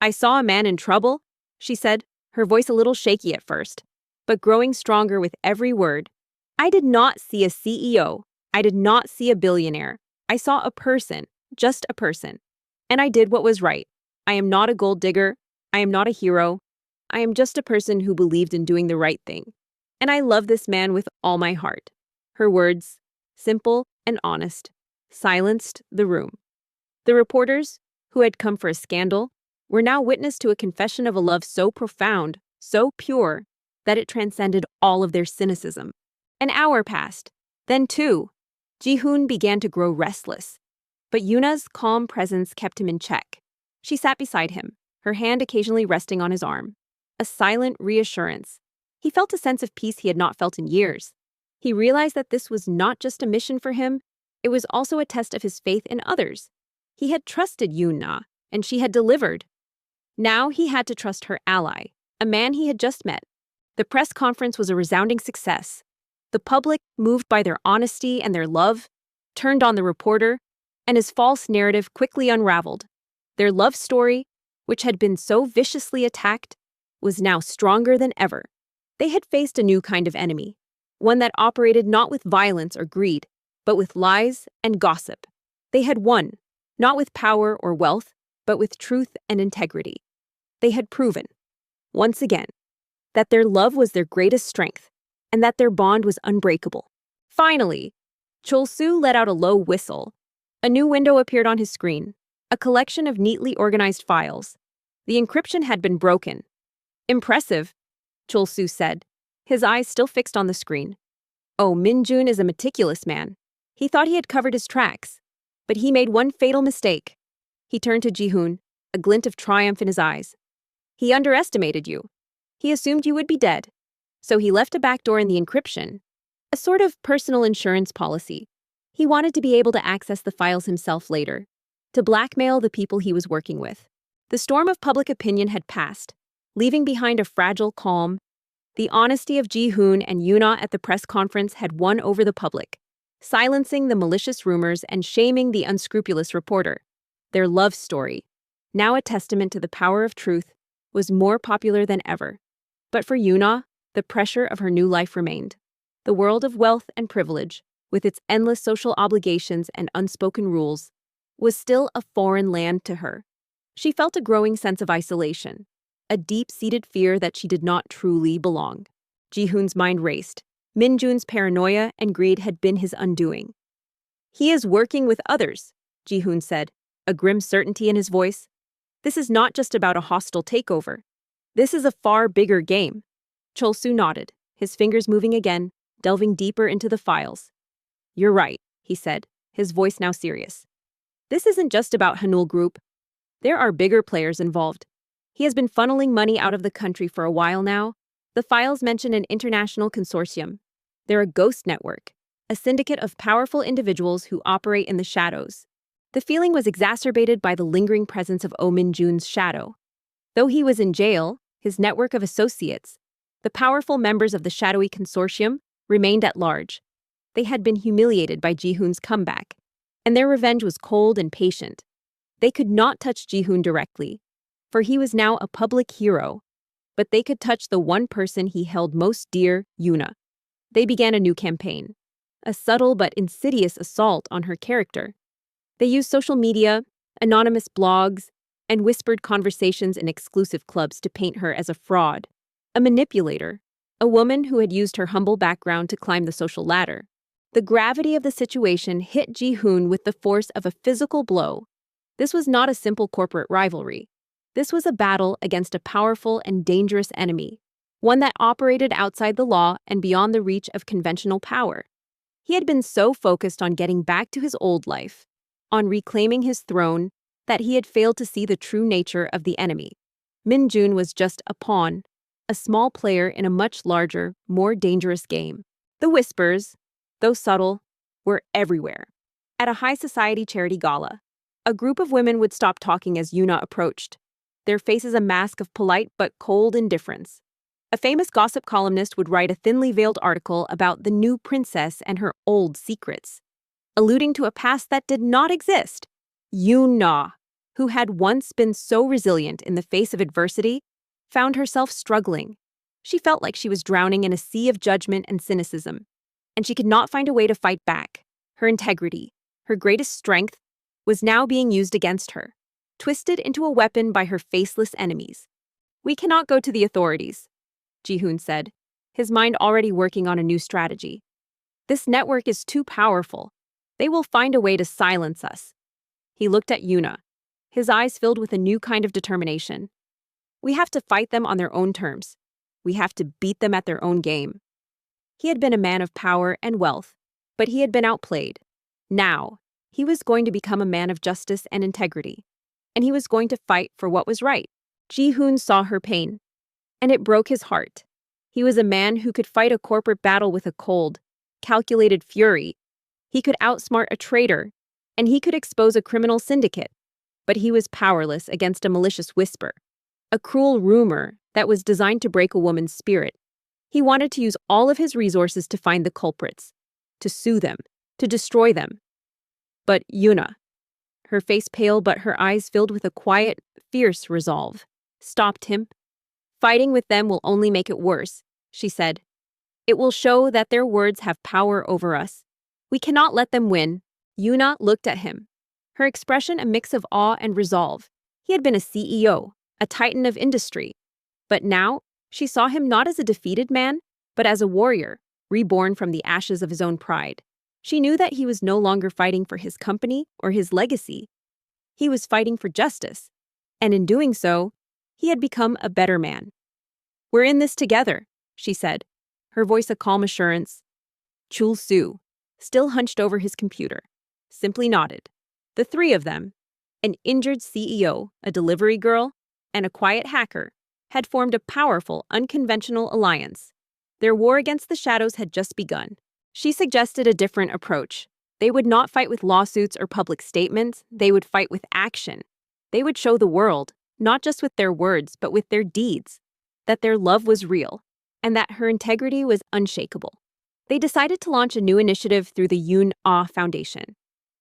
I saw a man in trouble, she said, her voice a little shaky at first, but growing stronger with every word. I did not see a CEO, I did not see a billionaire. I saw a person, just a person. And I did what was right. I am not a gold digger. I am not a hero. I am just a person who believed in doing the right thing. And I love this man with all my heart." Her words, simple and honest, silenced the room. The reporters, who had come for a scandal, were now witness to a confession of a love so profound, so pure, that it transcended all of their cynicism. An hour passed, then two. Ji-hoon began to grow restless. But Yuna's calm presence kept him in check. She sat beside him, her hand occasionally resting on his arm. A silent reassurance. He felt a sense of peace he had not felt in years. He realized that this was not just a mission for him, it was also a test of his faith in others. He had trusted Yuna, and she had delivered. Now he had to trust her ally, a man he had just met. The press conference was a resounding success. The public, moved by their honesty and their love, turned on the reporter, and his false narrative quickly unraveled. Their love story, which had been so viciously attacked, was now stronger than ever. They had faced a new kind of enemy, one that operated not with violence or greed, but with lies and gossip. They had won, not with power or wealth, but with truth and integrity. They had proven, once again, that their love was their greatest strength, and that their bond was unbreakable. Finally, Chol-soo let out a low whistle. A new window appeared on his screen, a collection of neatly organized files. The encryption had been broken. "Impressive," Chol-soo said, his eyes still fixed on the screen. "Oh, Min-jun is a meticulous man. He thought he had covered his tracks, but he made one fatal mistake." He turned to Ji-hoon, a glint of triumph in his eyes. "He underestimated you. He assumed you would be dead. So he left a backdoor in the encryption, a sort of personal insurance policy. He wanted to be able to access the files himself later, to blackmail the people he was working with." The storm of public opinion had passed, leaving behind a fragile calm. The honesty of Ji-hoon and Yuna at the press conference had won over the public, silencing the malicious rumors and shaming the unscrupulous reporter. Their love story, now a testament to the power of truth, was more popular than ever. But for Yuna, the pressure of her new life remained. The world of wealth and privilege, with its endless social obligations and unspoken rules, was still a foreign land to her. She felt a growing sense of isolation, a deep-seated fear that she did not truly belong. Ji-hoon's mind raced. Min-jun's paranoia and greed had been his undoing. "He is working with others," Ji-hoon said, a grim certainty in his voice. "This is not just about a hostile takeover. This is a far bigger game." Chol-soo nodded, his fingers moving again, delving deeper into the files. "You're right," he said, his voice now serious. "This isn't just about Hanul Group. There are bigger players involved. He has been funneling money out of the country for a while now. The files mention an international consortium. They're a ghost network, a syndicate of powerful individuals who operate in the shadows." The feeling was exacerbated by the lingering presence of Oh Min-jun's shadow. Though he was in jail, his network of associates, the powerful members of the shadowy consortium, remained at large. They had been humiliated by Ji-hoon's comeback, and their revenge was cold and patient. They could not touch Ji-hoon directly, for he was now a public hero, but they could touch the one person he held most dear, Yuna. They began a new campaign, a subtle but insidious assault on her character. They used social media, anonymous blogs, and whispered conversations in exclusive clubs to paint her as a fraud, a manipulator, a woman who had used her humble background to climb the social ladder. The gravity of the situation hit Ji-hoon with the force of a physical blow. This was not a simple corporate rivalry. This was a battle against a powerful and dangerous enemy, one that operated outside the law and beyond the reach of conventional power. He had been so focused on getting back to his old life, on reclaiming his throne, that he had failed to see the true nature of the enemy. Min-jun was just a pawn, a small player in a much larger, more dangerous game. The whispers, though subtle, were everywhere. At a high society charity gala, a group of women would stop talking as Yuna approached, their faces a mask of polite but cold indifference. A famous gossip columnist would write a thinly veiled article about the new princess and her old secrets, alluding to a past that did not exist. Yuna, who had once been so resilient in the face of adversity, found herself struggling. She felt like she was drowning in a sea of judgment and cynicism, and she could not find a way to fight back. Her integrity, her greatest strength, was now being used against her, twisted into a weapon by her faceless enemies. "We cannot go to the authorities," Ji-hoon said, his mind already working on a new strategy. "This network is too powerful. They will find a way to silence us." He looked at Yuna, his eyes filled with a new kind of determination. "We have to fight them on their own terms. We have to beat them at their own game." He had been a man of power and wealth, but he had been outplayed. Now, he was going to become a man of justice and integrity, and he was going to fight for what was right. Ji-hoon saw her pain, and it broke his heart. He was a man who could fight a corporate battle with a cold, calculated fury. He could outsmart a traitor, and he could expose a criminal syndicate. But he was powerless against a malicious whisper, a cruel rumor that was designed to break a woman's spirit. He wanted to use all of his resources to find the culprits, to sue them, to destroy them. But Yuna, her face pale but her eyes filled with a quiet, fierce resolve, stopped him. "Fighting with them will only make it worse," she said. "It will show that their words have power over us. We cannot let them win." Yuna looked at him, her expression a mix of awe and resolve. He had been a CEO, a titan of industry. But now, she saw him not as a defeated man, but as a warrior, reborn from the ashes of his own pride. She knew that he was no longer fighting for his company or his legacy. He was fighting for justice, and in doing so, he had become a better man. "We're in this together," she said, her voice a calm assurance. Chul-soo, still hunched over his computer, simply nodded. The three of them, an injured CEO, a delivery girl, and a quiet hacker, had formed a powerful, unconventional alliance. Their war against the shadows had just begun. She suggested a different approach. They would not fight with lawsuits or public statements, they would fight with action. They would show the world, not just with their words, but with their deeds, that their love was real, and that her integrity was unshakable. They decided to launch a new initiative through the Yoon-Ah Foundation.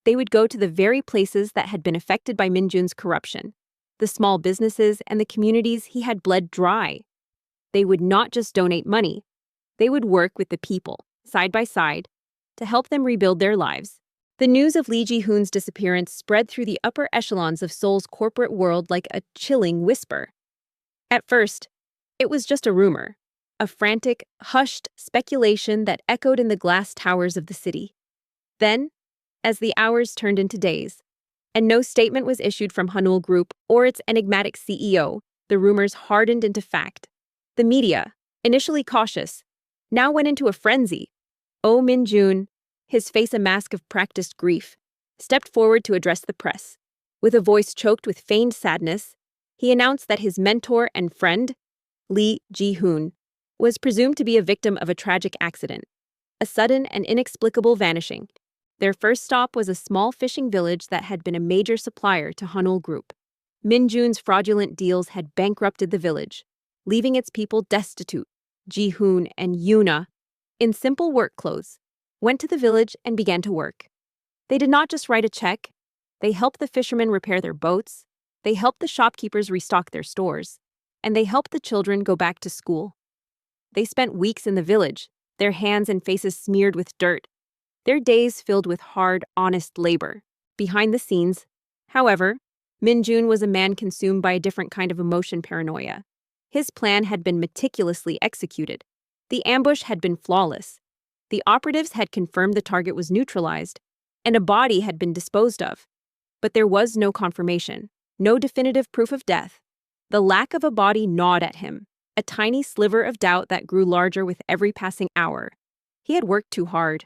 They would go to the very places that had been affected by Min-jun's corruption, the small businesses and the communities he had bled dry. They would not just donate money, they would work with the people, side by side, to help them rebuild their lives. The news of Lee Ji-hoon's disappearance spread through the upper echelons of Seoul's corporate world like a chilling whisper. At first, it was just a rumor, a frantic, hushed speculation that echoed in the glass towers of the city. Then, as the hours turned into days, and no statement was issued from Hanul Group or its enigmatic CEO, the rumors hardened into fact. The media, initially cautious, now went into a frenzy. Oh Min-jun, his face a mask of practiced grief, stepped forward to address the press. With a voice choked with feigned sadness, he announced that his mentor and friend, Lee Ji-hoon, was presumed to be a victim of a tragic accident, a sudden and inexplicable vanishing. Their first stop was a small fishing village that had been a major supplier to Hanul Group. Min-jun's fraudulent deals had bankrupted the village, leaving its people destitute. Ji-hoon and Yuna, in simple work clothes, went to the village and began to work. They did not just write a check. They helped the fishermen repair their boats, they helped the shopkeepers restock their stores, and they helped the children go back to school. They spent weeks in the village, their hands and faces smeared with dirt, their days filled with hard, honest labor. Behind the scenes, however, Min-jun was a man consumed by a different kind of emotion paranoia. His plan had been meticulously executed. The ambush had been flawless. The operatives had confirmed the target was neutralized, and a body had been disposed of. But there was no confirmation, no definitive proof of death. The lack of a body gnawed at him, a tiny sliver of doubt that grew larger with every passing hour. He had worked too hard,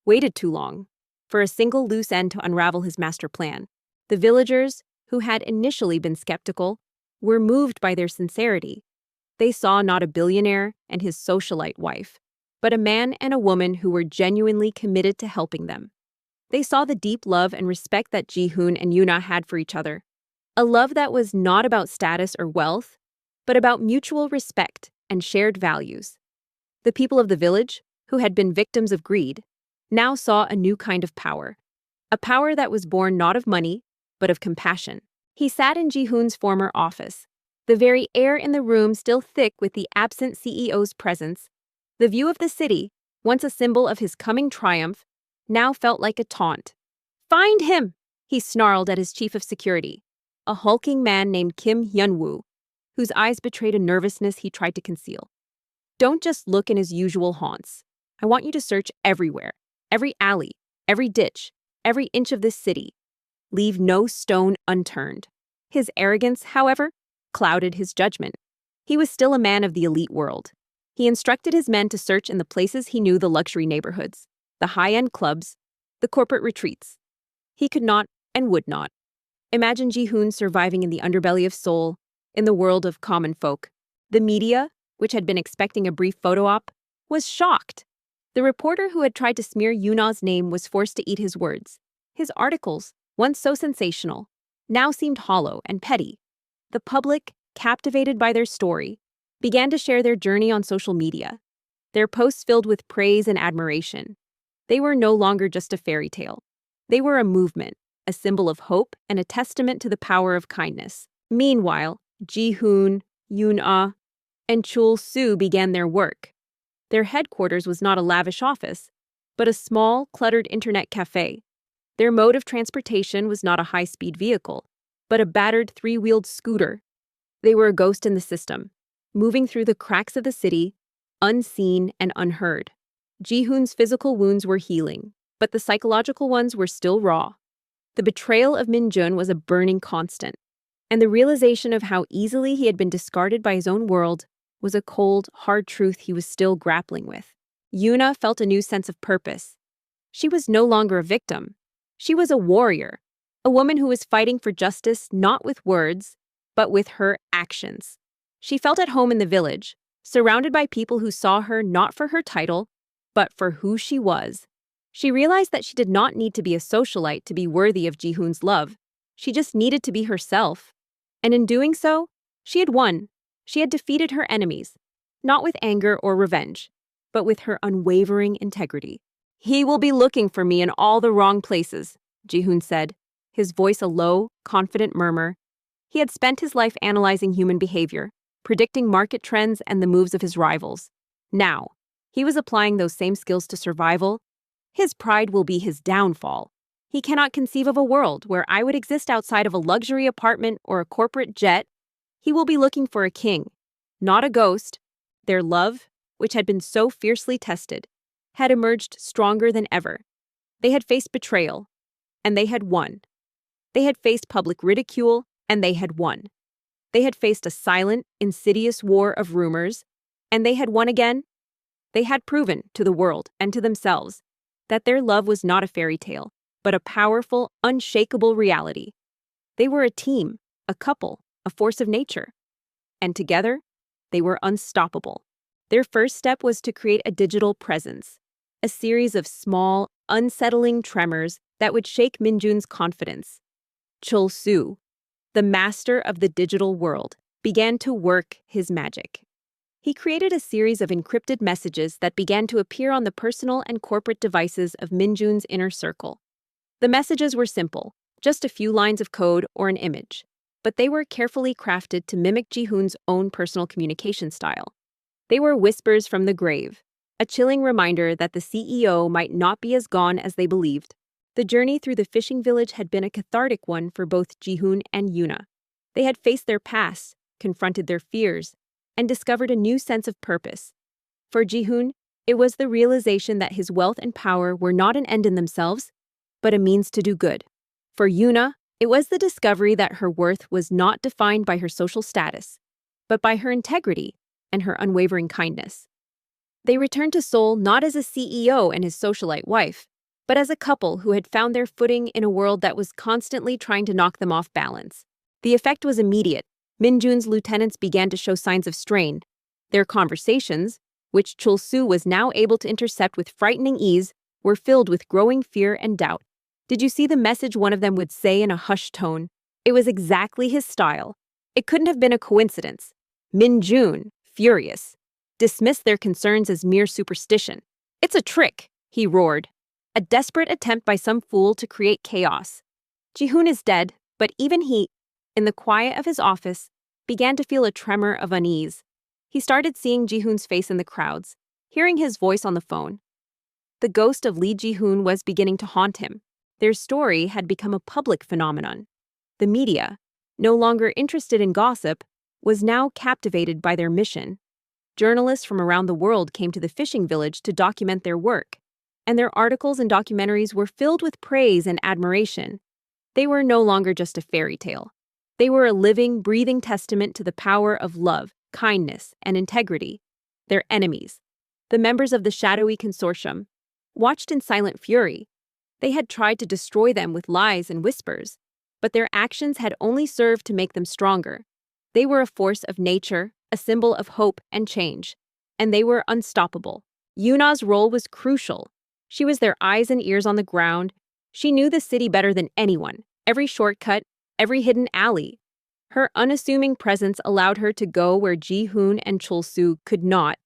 waited too long, for a single loose end to unravel his master plan. The villagers, who had initially been skeptical, were moved by their sincerity. They saw not a billionaire and his socialite wife, but a man and a woman who were genuinely committed to helping them. They saw the deep love and respect that Ji-hoon and Yuna had for each other, a love that was not about status or wealth, but about mutual respect and shared values. The people of the village, who had been victims of greed, now saw a new kind of power, a power that was born not of money, but of compassion. He sat in Ji-hoon's former office, the very air in the room still thick with the absent CEO's presence. The view of the city, once a symbol of his coming triumph, now felt like a taunt. "Find him!" he snarled at his chief of security, a hulking man named Kim Hyun-woo, whose eyes betrayed a nervousness he tried to conceal. "Don't just look in his usual haunts. I want you to search everywhere, every alley, every ditch, every inch of this city. Leave no stone unturned." His arrogance, however, clouded his judgment. He was still a man of the elite world. He instructed his men to search in the places he knew, the luxury neighborhoods, the high-end clubs, the corporate retreats. He could not and would not imagine Ji-hoon surviving in the underbelly of Seoul, in the world of common folk. The media, which had been expecting a brief photo op, was shocked. The reporter who had tried to smear Yuna's name was forced to eat his words. His articles, once so sensational, now seemed hollow and petty. The public, captivated by their story, began to share their journey on social media, their posts filled with praise and admiration. They were no longer just a fairy tale. They were a movement, a symbol of hope and a testament to the power of kindness. Meanwhile, Ji-hoon, Yoon-ah, and Chul-soo began their work. Their headquarters was not a lavish office, but a small, cluttered internet cafe. Their mode of transportation was not a high-speed vehicle, but a battered three-wheeled scooter. They were a ghost in the system, moving through the cracks of the city, unseen and unheard. Ji-hoon's physical wounds were healing, but the psychological ones were still raw. The betrayal of Min-jun was a burning constant, and the realization of how easily he had been discarded by his own world was a cold, hard truth he was still grappling with. Yuna felt a new sense of purpose. She was no longer a victim. She was a warrior, a woman who was fighting for justice not with words, but with her actions. She felt at home in the village, surrounded by people who saw her not for her title, but for who she was. She realized that she did not need to be a socialite to be worthy of Ji-hoon's love. She just needed to be herself. And in doing so, she had won. She had defeated her enemies, not with anger or revenge, but with her unwavering integrity. "He will be looking for me in all the wrong places," Ji-hoon said, his voice a low, confident murmur. He had spent his life analyzing human behavior, predicting market trends and the moves of his rivals. Now, he was applying those same skills to survival. His pride will be his downfall. He cannot conceive of a world where I would exist outside of a luxury apartment or a corporate jet. He will be looking for a king, not a ghost. Their love, which had been so fiercely tested, had emerged stronger than ever. They had faced betrayal, and they had won. They had faced public ridicule, and they had won. They had faced a silent, insidious war of rumors, and they had won again. They had proven to the world and to themselves that their love was not a fairy tale, but a powerful, unshakable reality. They were a team, a couple, a force of nature. And together, they were unstoppable. Their first step was to create a digital presence, a series of small, unsettling tremors that would shake Min-jun's confidence. Chul-soo, the master of the digital world, began to work his magic. He created a series of encrypted messages that began to appear on the personal and corporate devices of Min-jun's inner circle. The messages were simple, just a few lines of code or an image, but they were carefully crafted to mimic Ji-hoon's own personal communication style. They were whispers from the grave, a chilling reminder that the CEO might not be as gone as they believed. The journey through the fishing village had been a cathartic one for both Ji-hoon and Yuna. They had faced their past, confronted their fears, and discovered a new sense of purpose. For Ji-hoon, it was the realization that his wealth and power were not an end in themselves, but a means to do good. For Yuna, it was the discovery that her worth was not defined by her social status, but by her integrity and her unwavering kindness. They returned to Seoul not as a CEO and his socialite wife, but as a couple who had found their footing in a world that was constantly trying to knock them off balance. The effect was immediate. Min-jun's lieutenants began to show signs of strain. Their conversations, which Chul-soo was now able to intercept with frightening ease, were filled with growing fear and doubt. "Did you see the message?" one of them would say in a hushed tone. It was exactly his style. It couldn't have been a coincidence. Min-jun, furious, dismissed their concerns as mere superstition. "It's a trick," he roared. "A desperate attempt by some fool to create chaos. Ji-hoon is dead, but even he," in the quiet of his office, began to feel a tremor of unease. He started seeing Ji-hoon's face in the crowds, hearing his voice on the phone. The ghost of Lee Ji-hoon was beginning to haunt him. Their story had become a public phenomenon. The media, no longer interested in gossip, was now captivated by their mission. Journalists from around the world came to the fishing village to document their work, and their articles and documentaries were filled with praise and admiration. They were no longer just a fairy tale. They were a living, breathing testament to the power of love, kindness, and integrity. Their enemies, the members of the shadowy consortium, watched in silent fury. They had tried to destroy them with lies and whispers, but their actions had only served to make them stronger. They were a force of nature, a symbol of hope and change, and they were unstoppable. Yuna's role was crucial. She was their eyes and ears on the ground. She knew the city better than anyone, every shortcut, every hidden alley. Her unassuming presence allowed her to go where Ji-hoon and Chul-soo could not.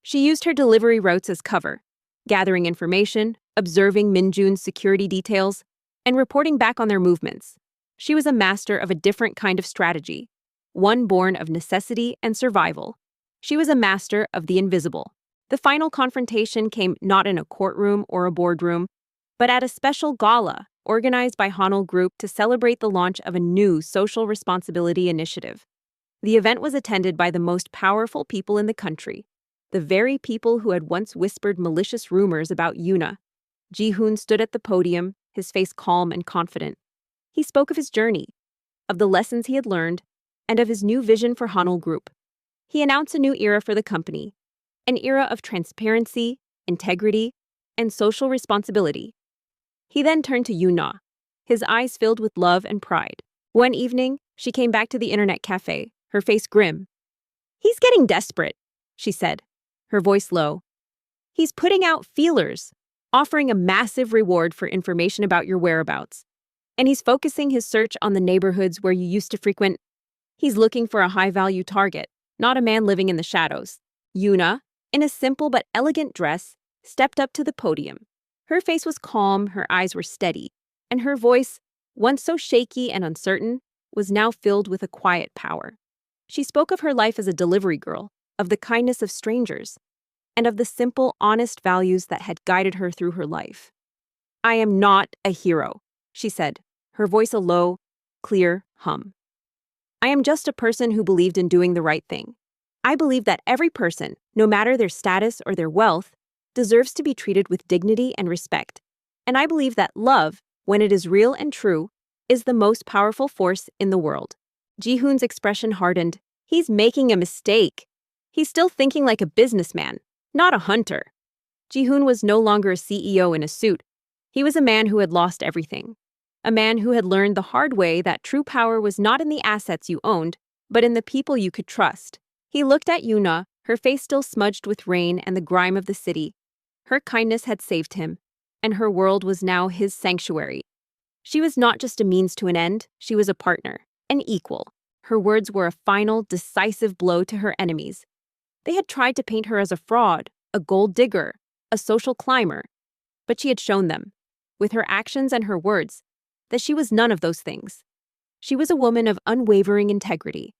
She used her delivery routes as cover, gathering information, observing Min-jun's security details, and reporting back on their movements. She was a master of a different kind of strategy, one born of necessity and survival. She was a master of the invisible. The final confrontation came not in a courtroom or a boardroom, but at a special gala organized by Hanul Group to celebrate the launch of a new social responsibility initiative. The event was attended by the most powerful people in the country, the very people who had once whispered malicious rumors about Yuna. Ji-hoon stood at the podium, his face calm and confident. He spoke of his journey, of the lessons he had learned, and of his new vision for Hanul Group. He announced a new era for the company, an era of transparency, integrity, and social responsibility. He then turned to Yuna, his eyes filled with love and pride. One evening, she came back to the internet cafe, her face grim. "He's getting desperate," she said, her voice low. "He's putting out feelers, offering a massive reward for information about your whereabouts. And he's focusing his search on the neighborhoods where you used to frequent. He's looking for a high-value target, not a man living in the shadows." Yuna, in a simple but elegant dress, stepped up to the podium. Her face was calm, her eyes were steady, and her voice, once so shaky and uncertain, was now filled with a quiet power. She spoke of her life as a delivery girl, of the kindness of strangers, and of the simple, honest values that had guided her through her life. "I am not a hero," she said, her voice a low, clear hum. "I am just a person who believed in doing the right thing. I believe that every person, no matter their status or their wealth, deserves to be treated with dignity and respect. And I believe that love, when it is real and true, is the most powerful force in the world." Ji-hoon's expression hardened. He's making a mistake. He's still thinking like a businessman, not a hunter. Ji-hoon was no longer a CEO in a suit. He was a man who had lost everything. A man who had learned the hard way that true power was not in the assets you owned, but in the people you could trust. He looked at Yuna, her face still smudged with rain and the grime of the city. Her kindness had saved him, and her world was now his sanctuary. She was not just a means to an end, she was a partner, an equal. Her words were a final, decisive blow to her enemies. They had tried to paint her as a fraud, a gold digger, a social climber, but she had shown them, with her actions and her words, that she was none of those things. She was a woman of unwavering integrity,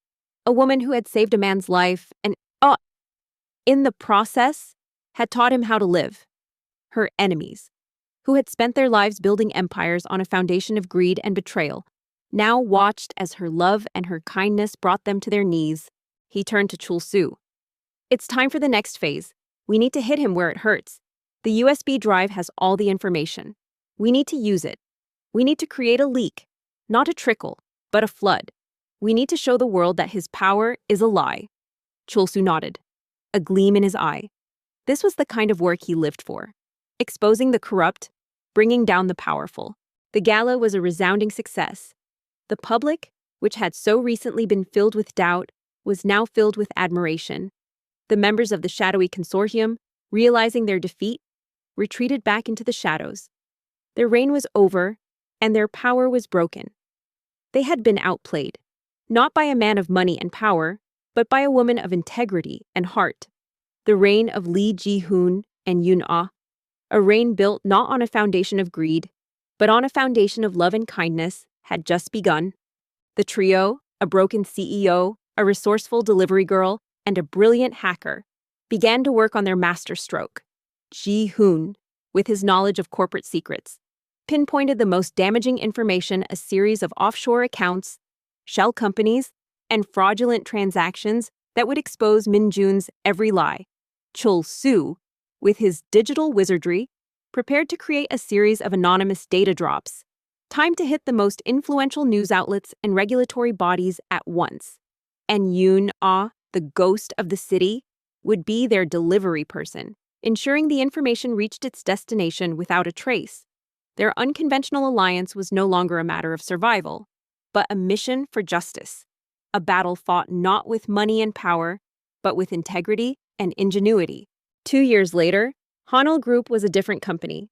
a woman who had saved a man's life and, in the process, had taught him how to live. Her enemies, who had spent their lives building empires on a foundation of greed and betrayal, now watched as her love and her kindness brought them to their knees. He turned to Chul-soo. "It's time for the next phase. We need to hit him where it hurts. The USB drive has all the information. We need to use it. We need to create a leak, not a trickle, but a flood. We need to show the world that his power is a lie." Chul-soo nodded, a gleam in his eye. This was the kind of work he lived for. Exposing the corrupt, bringing down the powerful. The gala was a resounding success. The public, which had so recently been filled with doubt, was now filled with admiration. The members of the shadowy consortium, realizing their defeat, retreated back into the shadows. Their reign was over, and their power was broken. They had been outplayed, not by a man of money and power, but by a woman of integrity and heart. The reign of Lee Ji-hoon and Yun-ah, a reign built not on a foundation of greed, but on a foundation of love and kindness, had just begun. The trio, a broken CEO, a resourceful delivery girl, and a brilliant hacker, began to work on their masterstroke. Ji-hoon, with his knowledge of corporate secrets, pinpointed the most damaging information: a series of offshore accounts, shell companies, and fraudulent transactions that would expose Min-jun's every lie. Chul-soo, with his digital wizardry, prepared to create a series of anonymous data drops, timed to hit the most influential news outlets and regulatory bodies at once. And Yoon-ah, the ghost of the city, would be their delivery person, ensuring the information reached its destination without a trace. Their unconventional alliance was no longer a matter of survival, but a mission for justice, a battle fought not with money and power, but with integrity and ingenuity. 2 years later, Hanul Group was a different company.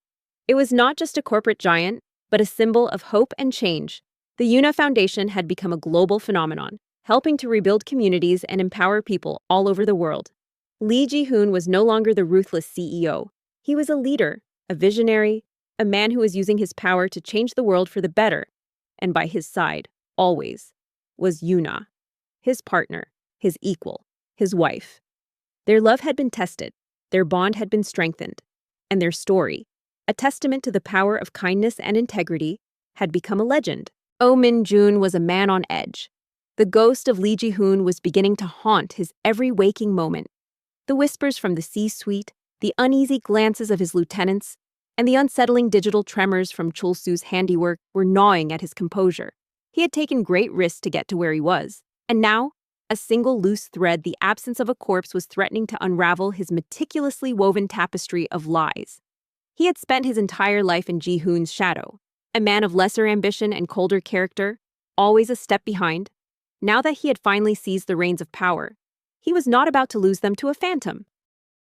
It was not just a corporate giant, but a symbol of hope and change. The Yuna Foundation had become a global phenomenon, helping to rebuild communities and empower people all over the world. Lee Ji-hoon was no longer the ruthless CEO. He was a leader, a visionary, a man who was using his power to change the world for the better. And by his side, always, was Yuna, his partner, his equal, his wife. Their love had been tested, their bond had been strengthened, and their story, a testament to the power of kindness and integrity, had become a legend. Oh Min-jun was a man on edge. The ghost of Lee Ji-hoon was beginning to haunt his every waking moment. The whispers from the C-suite, the uneasy glances of his lieutenants, and the unsettling digital tremors from Chul-soo's handiwork were gnawing at his composure. He had taken great risks to get to where he was, and now, a single loose thread, the absence of a corpse, was threatening to unravel his meticulously woven tapestry of lies. He had spent his entire life in Ji-hoon's shadow, a man of lesser ambition and colder character, always a step behind. Now that he had finally seized the reins of power, he was not about to lose them to a phantom.